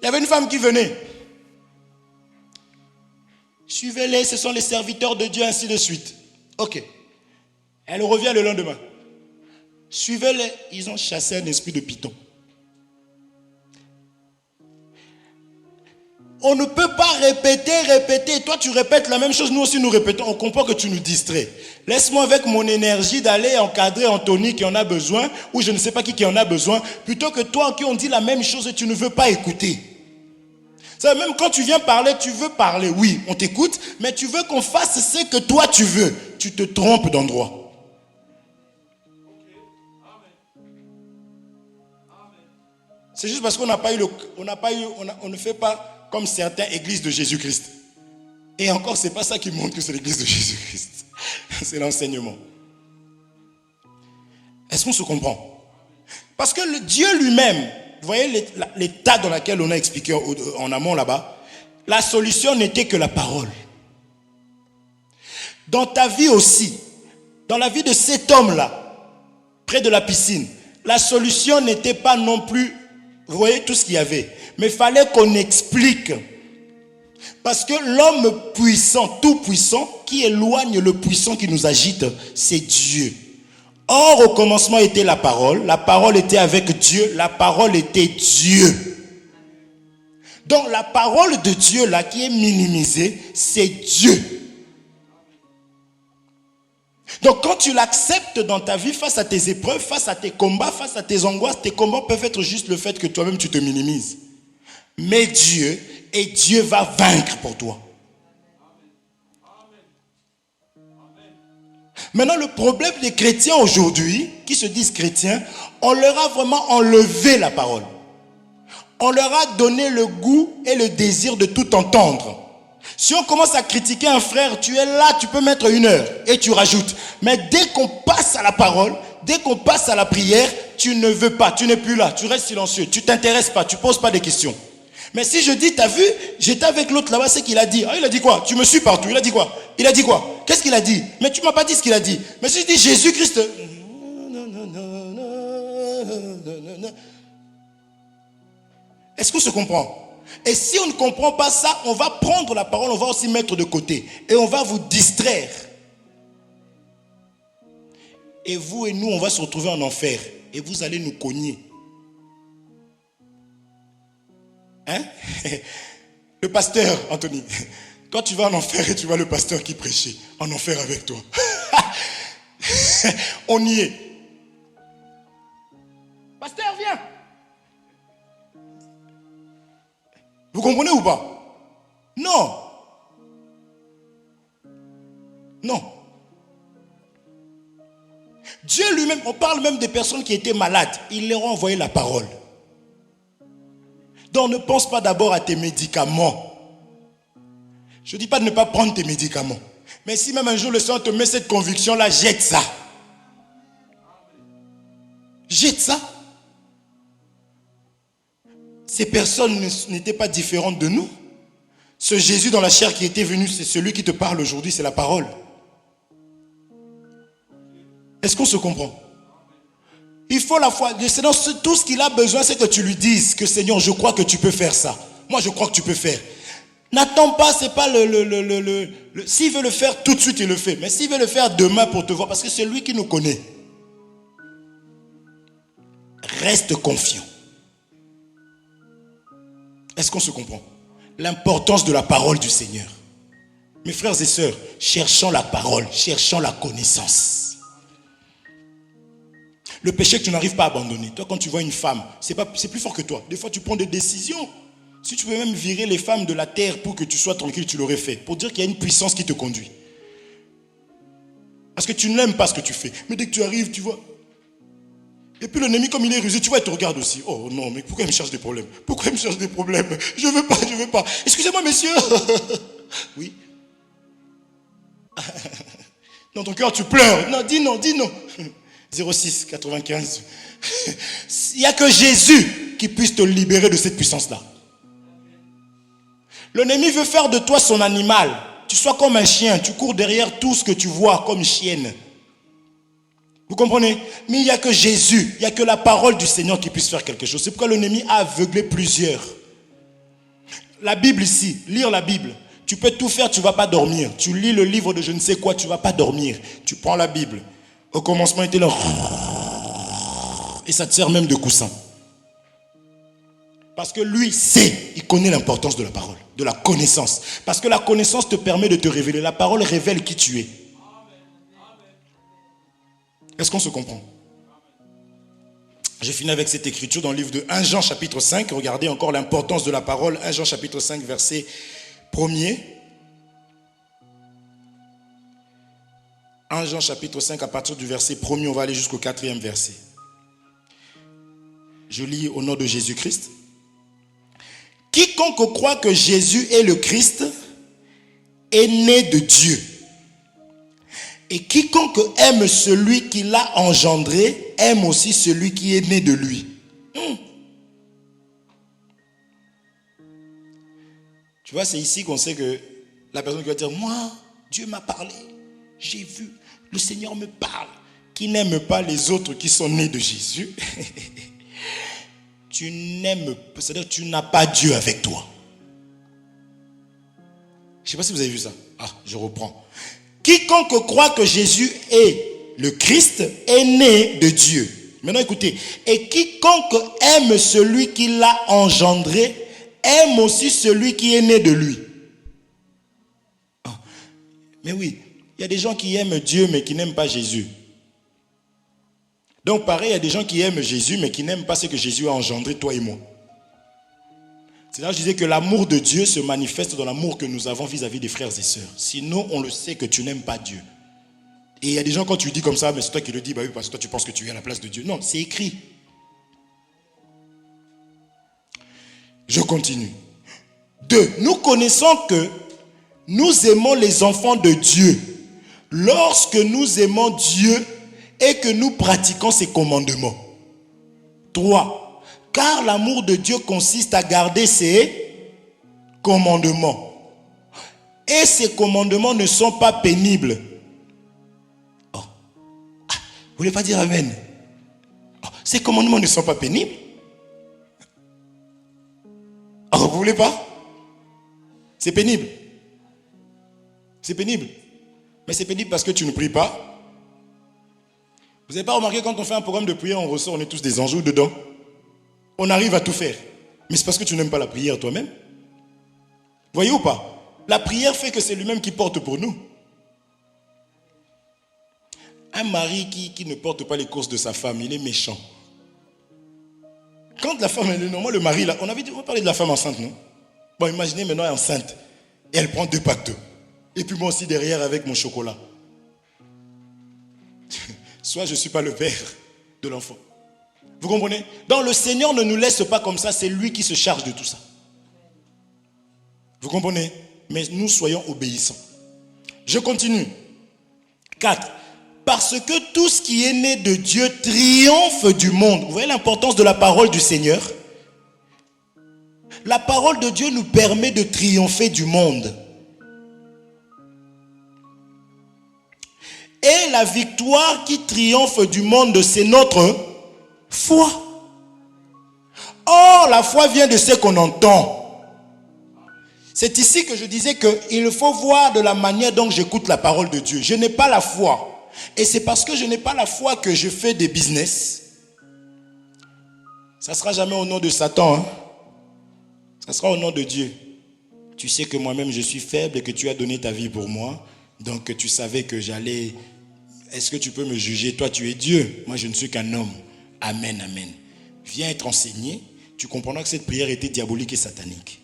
S1: Il y avait une femme qui venait. Suivez-les, ce sont les serviteurs de Dieu, ainsi de suite. Ok. Elle revient le lendemain. Suivez-les, ils ont chassé un esprit de python. On ne peut pas répéter. Toi, tu répètes la même chose, nous aussi nous répétons. On comprend que tu nous distrais. Laisse-moi avec mon énergie d'aller encadrer Anthony qui en a besoin, ou je ne sais pas qui en a besoin, plutôt que toi qui on dit la même chose et tu ne veux pas écouter. Ça, même quand tu viens parler, tu veux parler. Oui, on t'écoute, mais tu veux qu'on fasse ce que toi tu veux. Tu te trompes d'endroit. C'est juste parce qu'on n'a pas eu on ne fait pas comme certaines églises de Jésus-Christ. Et encore, c'est pas ça qui montre que c'est l'église de Jésus-Christ. C'est l'enseignement. Est-ce qu'on se comprend? Parce que le Dieu lui-même, vous voyez l'état dans lequel on a expliqué en amont là-bas, la solution n'était que la parole. Dans ta vie aussi, dans la vie de cet homme-là, près de la piscine, la solution n'était pas non plus, vous voyez tout ce qu'il y avait, mais il fallait qu'on explique. Parce que l'homme puissant, tout puissant, qui éloigne le puissant qui nous agite, c'est Dieu. Or, au commencement était la parole était avec Dieu, la parole était Dieu. Donc, la parole de Dieu, là, qui est minimisée, c'est Dieu. Donc, quand tu l'acceptes dans ta vie, face à tes épreuves, face à tes combats, face à tes angoisses, tes combats peuvent être juste le fait que toi-même, tu te minimises. Mais Dieu, et Dieu va vaincre pour toi. Maintenant, le problème des chrétiens aujourd'hui, qui se disent chrétiens, on leur a vraiment enlevé la parole. On leur a donné le goût et le désir de tout entendre. Si on commence à critiquer un frère, tu es là, tu peux mettre 1 heure et tu rajoutes. Mais dès qu'on passe à la parole, dès qu'on passe à la prière, tu ne veux pas, tu n'es plus là, tu restes silencieux, tu ne t'intéresses pas, tu ne poses pas de questions. Mais si je dis, t'as vu, j'étais avec l'autre là-bas, c'est qu'il a dit. Ah, il a dit quoi? Tu me suis partout, il a dit quoi? Il a dit quoi? Qu'est-ce qu'il a dit? Mais tu ne m'as pas dit ce qu'il a dit. Mais si je dis Jésus-Christ... Est-ce qu'on se comprend? Et si on ne comprend pas ça, on va prendre la parole, on va aussi mettre de côté. Et on va vous distraire. Et vous et nous, on va se retrouver en enfer. Et vous allez nous cogner. Hein? Le pasteur, Anthony. Toi, tu vas en enfer et tu vois le pasteur qui prêchait. En enfer avec toi. On y est. Pasteur, viens. Vous comprenez ou pas? Non. Non. Dieu lui-même, on parle même des personnes qui étaient malades. Il leur a envoyé la parole. Donc ne pense pas d'abord à tes médicaments. Je ne dis pas de ne pas prendre tes médicaments. Mais si même un jour le Seigneur te met cette conviction-là, jette ça. Jette ça. Ces personnes n'étaient pas différentes de nous. Ce Jésus dans la chair qui était venu, c'est celui qui te parle aujourd'hui, c'est la parole. Est-ce qu'on se comprend? Il faut la foi. Le Seigneur, tout ce qu'il a besoin, c'est que tu lui dises que Seigneur, je crois que tu peux faire ça. Moi, je crois que tu peux faire. N'attends pas, c'est pas s'il veut le faire tout de suite, il le fait. Mais s'il veut le faire demain pour te voir, parce que c'est lui qui nous connaît. Reste confiant. Est-ce qu'on se comprend? L'importance de la parole du Seigneur. Mes frères et sœurs, cherchons la parole, cherchons la connaissance. Le péché que tu n'arrives pas à abandonner. Toi, quand tu vois une femme, c'est plus fort que toi. Des fois, tu prends des décisions. Si tu veux même virer les femmes de la terre pour que tu sois tranquille, tu l'aurais fait. Pour dire qu'il y a une puissance qui te conduit. Parce que tu n'aimes pas ce que tu fais. Mais dès que tu arrives, tu vois. Et puis l'ennemi, comme il est rusé, tu vois, il te regarde aussi. Oh non, mais pourquoi il me cherche des problèmes? Pourquoi il me cherche des problèmes? Je veux pas, je veux pas. Excusez-moi, messieurs. Oui. Dans ton cœur, tu pleures. Non, dis non, dis non. 06 95. Il n'y a que Jésus qui puisse te libérer de cette puissance-là. L'ennemi veut faire de toi son animal. Tu sois comme un chien, tu cours derrière tout ce que tu vois comme chienne. Vous comprenez? Mais il n'y a que Jésus, il n'y a que la parole du Seigneur qui puisse faire quelque chose. C'est pourquoi l'ennemi a aveuglé plusieurs. La Bible ici, lire la Bible. Tu peux tout faire, tu ne vas pas dormir. Tu lis le livre de je ne sais quoi, tu ne vas pas dormir. Tu prends la Bible. Au commencement, il était là. Et ça te sert même de coussin. Parce que lui sait, il connaît l'importance de la parole, de la connaissance. Parce que la connaissance te permet de te révéler. La parole révèle qui tu es. Est-ce qu'on se comprend? J'ai fini avec cette écriture dans le livre de 1 Jean chapitre 5. Regardez encore l'importance de la parole. 1 Jean chapitre 5 verset 1er. 1 Jean chapitre 5 à partir du verset 1er, on va aller jusqu'au 4e verset. Je lis au nom de Jésus-Christ. Quiconque croit que Jésus est le Christ est né de Dieu. Et quiconque aime celui qui l'a engendré, aime aussi celui qui est né de lui. Tu vois, c'est ici qu'on sait que la personne qui va dire, moi, Dieu m'a parlé, j'ai vu, le Seigneur me parle, qui n'aime pas les autres qui sont nés de Jésus, tu n'aimes pas, c'est-à-dire que tu n'as pas Dieu avec toi. Je ne sais pas si vous avez vu ça. Ah, je reprends. Quiconque croit que Jésus est le Christ est né de Dieu. Maintenant écoutez. Et quiconque aime celui qui l'a engendré aime aussi celui qui est né de lui. Ah. Mais oui, il y a des gens qui aiment Dieu mais qui n'aiment pas Jésus. Donc pareil, il y a des gens qui aiment Jésus mais qui n'aiment pas ce que Jésus a engendré, toi et moi. C'est là que je disais que l'amour de Dieu se manifeste dans l'amour que nous avons vis-à-vis des frères et sœurs. Sinon, on le sait que tu n'aimes pas Dieu. Et il y a des gens, quand tu dis comme ça, mais c'est toi qui le dis, bah oui, parce que toi tu penses que tu es à la place de Dieu. Non, c'est écrit. Je continue. 2. Nous connaissons que nous aimons les enfants de Dieu lorsque nous aimons Dieu et que nous pratiquons ses commandements. 3. Car l'amour de Dieu consiste à garder ses commandements. Et ces commandements ne sont pas pénibles. Oh. Ah, vous voulez pas dire amen? Oh, ces commandements ne sont pas pénibles. Oh, vous voulez pas? C'est pénible. C'est pénible. Mais c'est pénible parce que tu ne pries pas. Vous n'avez pas remarqué quand on fait un programme de prière, on ressort, on est tous des anges dedans. On arrive à tout faire. Mais c'est parce que tu n'aimes pas la prière toi-même. Voyez ou pas? La prière fait que c'est lui-même qui porte pour nous. Un mari qui ne porte pas les courses de sa femme, il est méchant. Quand la femme, elle est normale, le mari, là, on avait dit, on va parler de la femme enceinte, non? Bon, imaginez maintenant elle est enceinte. Et elle prend 2 packs d'eau. Et puis moi aussi derrière avec mon chocolat. Soit je ne suis pas le père de l'enfant. Vous comprenez? Donc le Seigneur ne nous laisse pas comme ça, c'est lui qui se charge de tout ça. Vous comprenez? Mais nous soyons obéissants. Je continue. 4. Parce que tout ce qui est né de Dieu triomphe du monde. Vous voyez l'importance de la parole du Seigneur? La parole de Dieu nous permet de triompher du monde. Et la victoire qui triomphe du monde, c'est notre foi. Or, la foi vient de ce qu'on entend. C'est ici que je disais qu'il faut voir de la manière dont j'écoute la parole de Dieu. Je n'ai pas la foi. Et c'est parce que je n'ai pas la foi que je fais des business. Ça ne sera jamais au nom de Satan. Hein? Ça sera au nom de Dieu. Tu sais que moi-même je suis faible et que tu as donné ta vie pour moi. Donc tu savais que j'allais... Est-ce que tu peux me juger? Toi tu es Dieu. Moi je ne suis qu'un homme. Amen, amen. Viens être enseigné. Tu comprendras que cette prière était diabolique et satanique.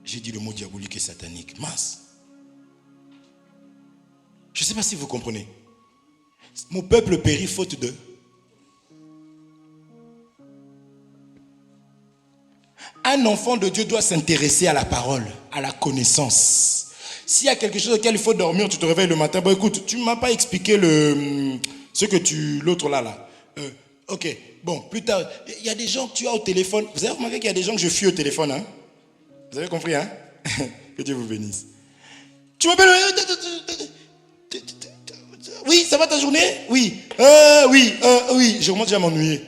S1: J'ai dit le mot diabolique et satanique. Mince. Je ne sais pas si vous comprenez. Mon peuple périt faute de... Un enfant de Dieu doit s'intéresser à la parole, à la connaissance. S'il y a quelque chose auquel il faut dormir, tu te réveilles le matin. Bon, écoute, tu ne m'as pas expliqué ce que tu... L'autre là. Ok, bon, plus tard. Il y a des gens que tu as au téléphone. Vous avez remarqué qu'il y a des gens que je fuis au téléphone, hein? Vous avez compris, hein? Que Dieu vous bénisse. Tu m'appelles... Oui, ça va ta journée? Oui. Oui. Je commence déjà à m'ennuyer.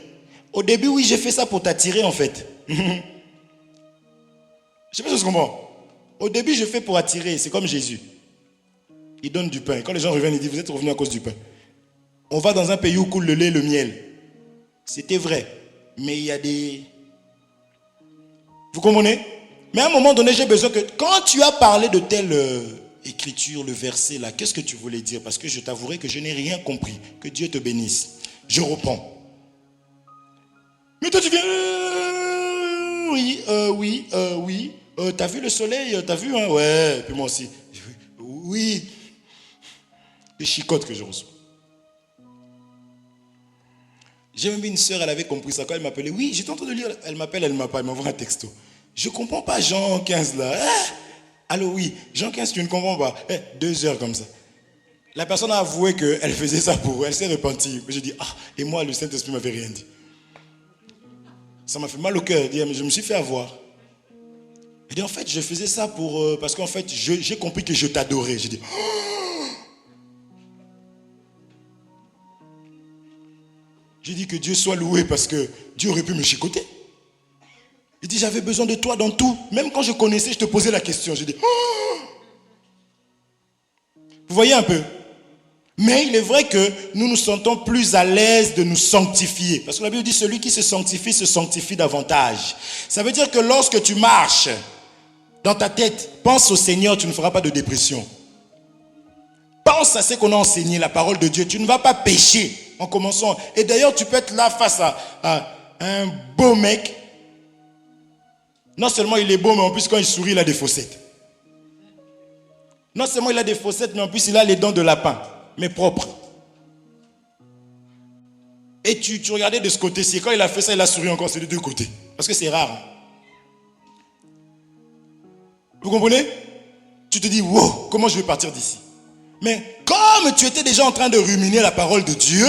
S1: Au début, oui, j'ai fait ça pour t'attirer, en fait. Je ne sais pas si tu comprends. Au début, je fais pour attirer. C'est comme Jésus. Il donne du pain. Quand les gens reviennent, ils disent, vous êtes revenus à cause du pain. On va dans un pays où coule le lait et le miel. C'était vrai. Mais il y a des... Vous comprenez? Mais à un moment donné, j'ai besoin que... Quand tu as parlé de telle écriture, le verset là, qu'est-ce que tu voulais dire? Parce que je t'avouerai que je n'ai rien compris. Que Dieu te bénisse. Je reprends. Mais toi, tu viens... Oui. T'as vu le soleil? T'as vu, hein? Ouais, et puis moi aussi. Oui. Des chicottes que je reçois. J'ai même une sœur, elle avait compris ça. Quand elle m'appelait, oui, j'étais en train de lire. Elle m'appelle, elle m'envoie un texto. Je ne comprends pas Jean 15 là. Allô, oui. Jean 15, tu ne comprends pas. 2 heures comme ça. La personne a avoué qu'elle faisait ça pour... Elle s'est repentie. Je dis, et moi, le Saint-Esprit ne m'avait rien dit. Ça m'a fait mal au cœur. Mais je me suis fait avoir. Elle dit, en fait, je faisais ça pour... parce qu'en fait, j'ai compris que je t'adorais. J'ai dit, J'ai dit que Dieu soit loué parce que Dieu aurait pu me chicoter. Il dit, j'avais besoin de toi dans tout. Même quand je connaissais, je te posais la question. J'ai dit, Vous voyez un peu? Mais il est vrai que nous nous sentons plus à l'aise de nous sanctifier. Parce que la Bible dit, celui qui se sanctifie davantage. Ça veut dire que lorsque tu marches dans ta tête, pense au Seigneur, tu ne feras pas de dépression. Pense à ce qu'on a enseigné, la parole de Dieu. Tu ne vas pas pécher en commençant. Et d'ailleurs, tu peux être là face à un beau mec. Non seulement il est beau, mais en plus quand il sourit, il a des fossettes. Non seulement il a des fossettes, mais en plus il a les dents de lapin, mais propres. Et tu regardais de ce côté-ci. Quand il a fait ça, il a souri encore, c'est de deux côtés. Parce que c'est rare. Vous comprenez? Tu te dis, wow, comment je vais partir d'ici? Mais comme tu étais déjà en train de ruminer la parole de Dieu,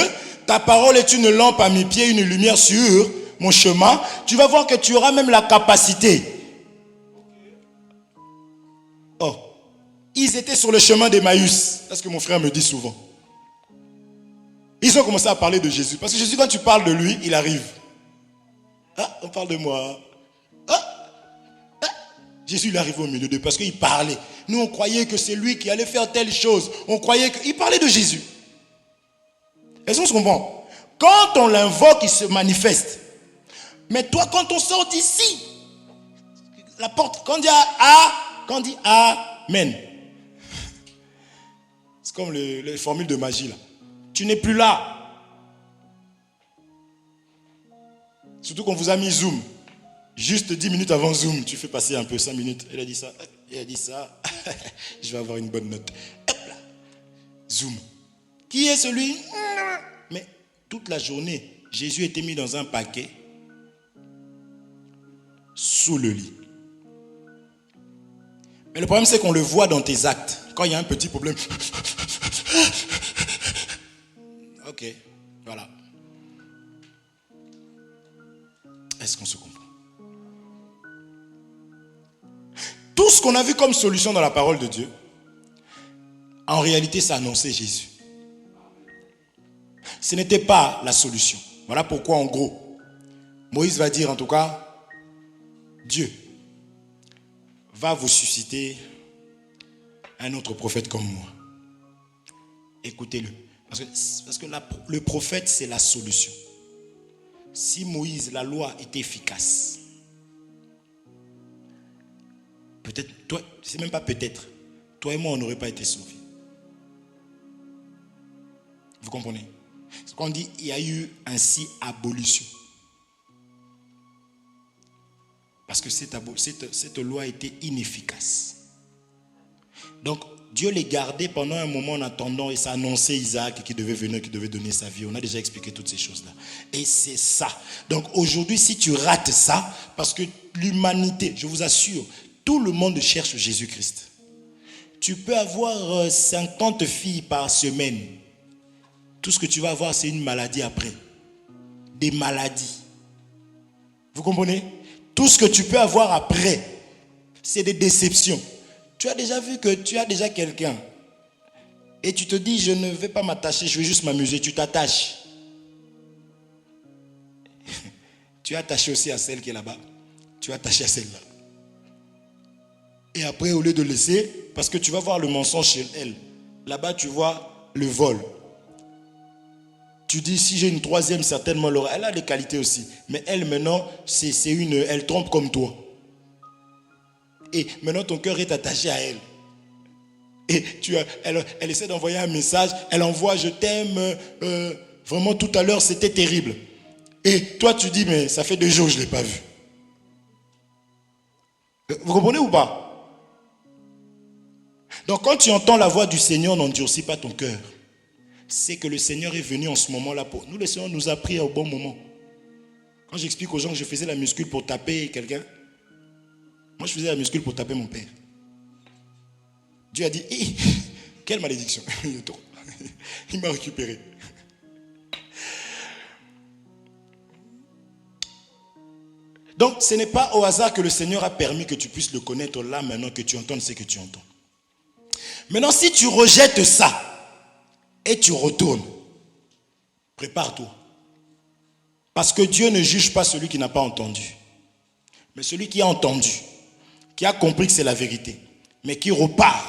S1: ta parole est une lampe à mes pieds, une lumière sur mon chemin, tu vas voir que tu auras même la capacité. Oh, ils étaient sur le chemin d'Emmaüs. C'est ce que mon frère me dit souvent. Ils ont commencé à parler de Jésus. Parce que Jésus, quand tu parles de lui, il arrive. Ah, on parle de moi. Jésus, il arrive au milieu d'eux parce qu'il parlait. Nous, on croyait que c'est lui qui allait faire telle chose. On croyait qu'il parlait de Jésus. Est-ce qu'on se comprend? Quand on l'invoque, il se manifeste. Mais toi, quand on sort d'ici, la porte, quand on dit quand on dit Amen, c'est comme les formules de magie là. Tu n'es plus là. Surtout qu'on vous a mis Zoom. Juste 10 minutes avant Zoom, tu fais passer un peu 5 minutes. Elle a dit ça, elle a dit ça. Je vais avoir une bonne note. Hop là. Zoom. Qui est celui? Mais toute la journée, Jésus était mis dans un paquet sous le lit. Mais le problème, c'est qu'on le voit dans tes actes. Quand il y a un petit problème. Ok, voilà. Est-ce qu'on se comprend? Tout ce qu'on a vu comme solution dans la parole de Dieu, en réalité, ça annonçait Jésus. Ce n'était pas la solution. Voilà pourquoi, en gros, Moïse va dire, en tout cas, Dieu va vous susciter un autre prophète comme moi. Écoutez-le. Parce que le prophète, c'est la solution. Si Moïse, la loi était efficace, peut-être, toi, c'est même pas peut-être, toi et moi, on n'aurait pas été sauvés. Vous comprenez? Ce qu'on dit, il y a eu ainsi abolition. Parce que cette loi était inefficace. Donc, Dieu les gardait pendant un moment en attendant et ça annonçait Isaac qui devait venir, qui devait donner sa vie. On a déjà expliqué toutes ces choses-là. Et c'est ça. Donc, aujourd'hui, si tu rates ça, parce que l'humanité, je vous assure, tout le monde cherche Jésus-Christ. Tu peux avoir 50 filles par semaine. Tout ce que tu vas avoir, c'est une maladie après. Des maladies. Vous comprenez? Tout ce que tu peux avoir après, c'est des déceptions. Tu as déjà vu que tu as déjà quelqu'un et tu te dis, je ne vais pas m'attacher, je vais juste m'amuser. Tu t'attaches. Tu es attaché aussi à celle qui est là-bas. Tu es attaché à celle-là. Et après, au lieu de laisser, parce que tu vas voir le mensonge chez elle. Là-bas, tu vois le vol. Tu dis, si j'ai une troisième, certainement, elle a des qualités aussi. Mais elle, maintenant, elle trompe comme toi. Et maintenant, ton cœur est attaché à elle. Et elle essaie d'envoyer un message. Elle envoie, je t'aime. Vraiment, tout à l'heure, c'était terrible. Et toi, tu dis, mais ça fait 2 jours que je ne l'ai pas vu. Vous comprenez ou pas? Donc, quand tu entends la voix du Seigneur, n'endurcis pas ton cœur. C'est que le Seigneur est venu en ce moment-là pour nous. Le Seigneur nous a pris au bon moment. Quand j'explique aux gens que je faisais la muscule pour taper quelqu'un, moi je faisais la muscule pour taper mon père. Dieu a dit, quelle malédiction. Il m'a récupéré. Donc ce n'est pas au hasard que le Seigneur a permis que tu puisses le connaître là maintenant, que tu entendes ce que tu entends. Maintenant, si tu rejettes ça, et tu retournes, prépare-toi. Parce que Dieu ne juge pas celui qui n'a pas entendu. Mais celui qui a entendu, qui a compris que c'est la vérité, mais qui repart,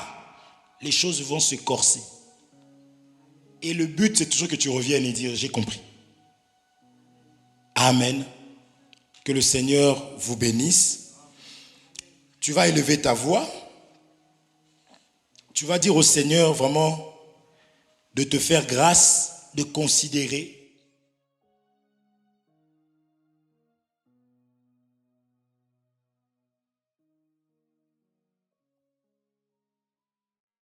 S1: les choses vont se corser. Et le but, c'est toujours que tu reviennes et dire, j'ai compris. Amen. Que le Seigneur vous bénisse. Tu vas élever ta voix. Tu vas dire au Seigneur vraiment de te faire grâce, de considérer